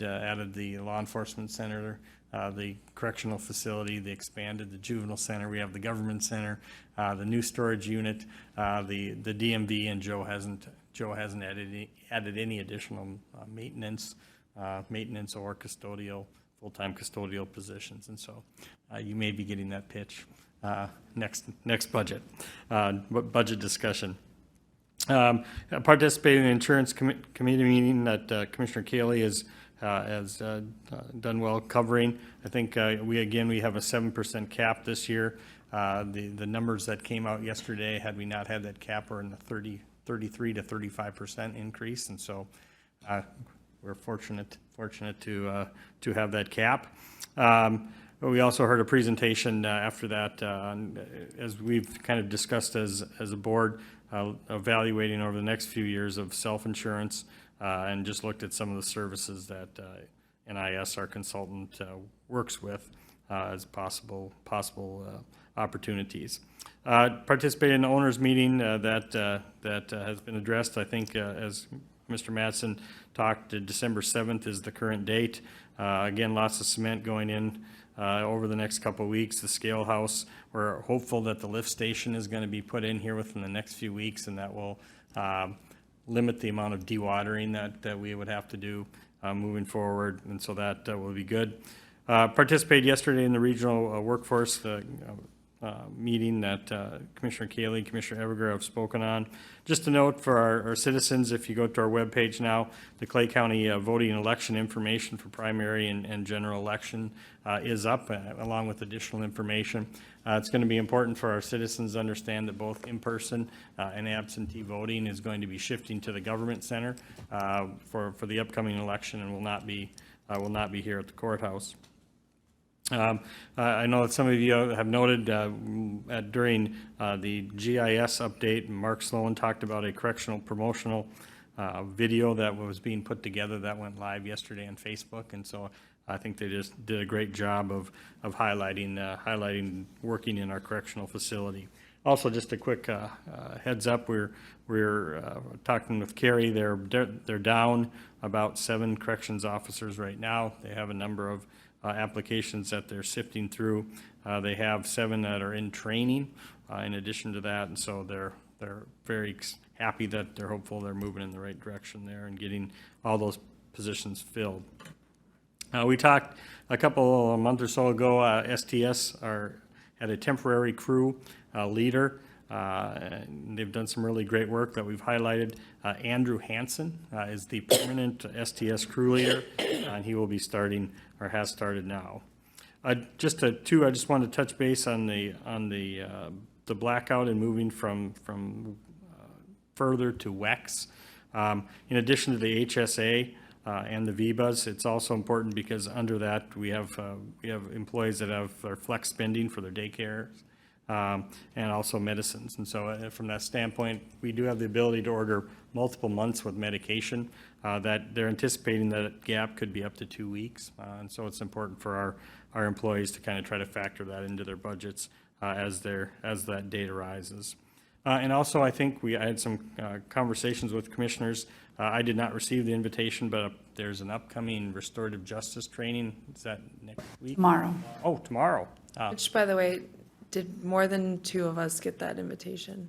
the law enforcement center, the correctional facility, they expanded the juvenile center, we have the government center, the new storage unit, the DMV, and Joe hasn't added any additional maintenance or full-time custodial positions. And so you may be getting that pitch next budget discussion. Participated in the insurance committee meeting that Commissioner Cayley has done well covering. I think we have a 7% cap this year. The numbers that came out yesterday, had we not had that cap, are in the 33 to 35% increase, and so we're fortunate to have that cap. We also heard a presentation after that, as we've kind of discussed as a board, evaluating over the next few years of self-insurance, and just looked at some of the services that NIS, our consultant, works with as possible opportunities. Participated in the owners meeting that has been addressed. I think as Mr. Madsen talked, December 7th is the current date. Again, lots of cement going in over the next couple of weeks. The scale house, we're hopeful that the lift station is going to be put in here within the next few weeks, and that will limit the amount of dewatering that we would have to do moving forward, and so that will be good. Participated yesterday in the regional workforce meeting that Commissioner Cayley, Commissioner Everger have spoken on. Just a note for our citizens, if you go to our webpage now, the Clay County voting and election information for primary and general election is up, along with additional information. It's going to be important for our citizens to understand that both in-person and absentee voting is going to be shifting to the government center for the upcoming election, and will not be here at the courthouse. I know that some of you have noted during the GIS update, Mark Sloan talked about a correctional promotional video that was being put together that went live yesterday on Facebook, and so I think they just did a great job of highlighting working in our correctional facility. Also, just a quick heads up, we're talking with Carrie. They're down about 7 corrections officers right now. They have a number of applications that they're sifting through. They have 7 that are in training in addition to that, and so they're very happy that they're hopeful they're moving in the right direction there and getting all those positions filled. We talked a month or so ago, STS had a temporary crew leader And they've done some really great work that we've highlighted. Andrew Hansen is the permanent STS crew leader, and he will be starting, or has started now. I just wanted to touch base on the blackout and moving from further to WEX. In addition to the HSA and the VBAs, it's also important because under that, we have employees that have their flex spending for their daycares, and also medicines. And so from that standpoint, we do have the ability to order multiple months with medication, that they're anticipating that gap could be up to 2 weeks. And so it's important for our employees to kind of try to factor that into their budgets as that date arises. And also, I think I had some conversations with commissioners. I did not receive the invitation, but there's an upcoming restorative justice training. Is that next week? Tomorrow. Oh, tomorrow. Which, by the way, did more than 2 of us get that invitation?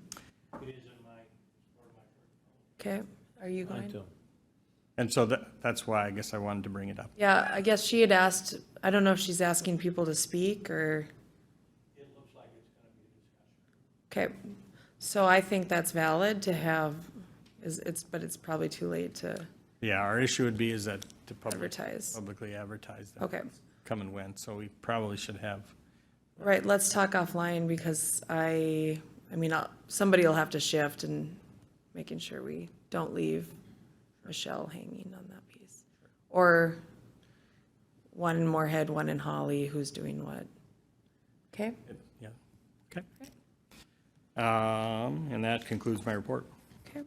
It is in my. Okay, are you going? And so that's why I guess I wanted to bring it up. Yeah, I guess she had asked, I don't know if she's asking people to speak or. It looks like it's going to be a discussion. Okay, so I think that's valid to have, but it's probably too late to Yeah, our issue would be is that to advertise. publicly advertise that. Okay. Come and went, so we probably should have. Right, let's talk offline because I mean, somebody will have to shift and making sure we don't leave Michelle hanging on that piece. Or one in Moorhead, one in Holly, who's doing what? Okay? Yeah, okay. And that concludes my report. Okay.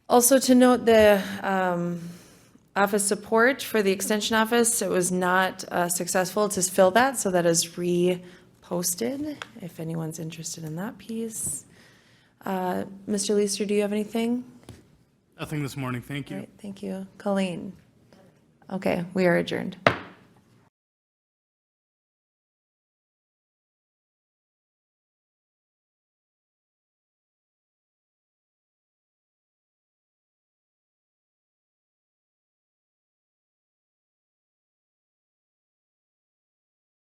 Also to note, the office support for the extension office, it was not successful to fill that, so that is reposted if anyone's interested in that piece. Mr. Leister, do you have anything? Nothing this morning, thank All you. right, thank you. Colleen? Okay, we are adjourned.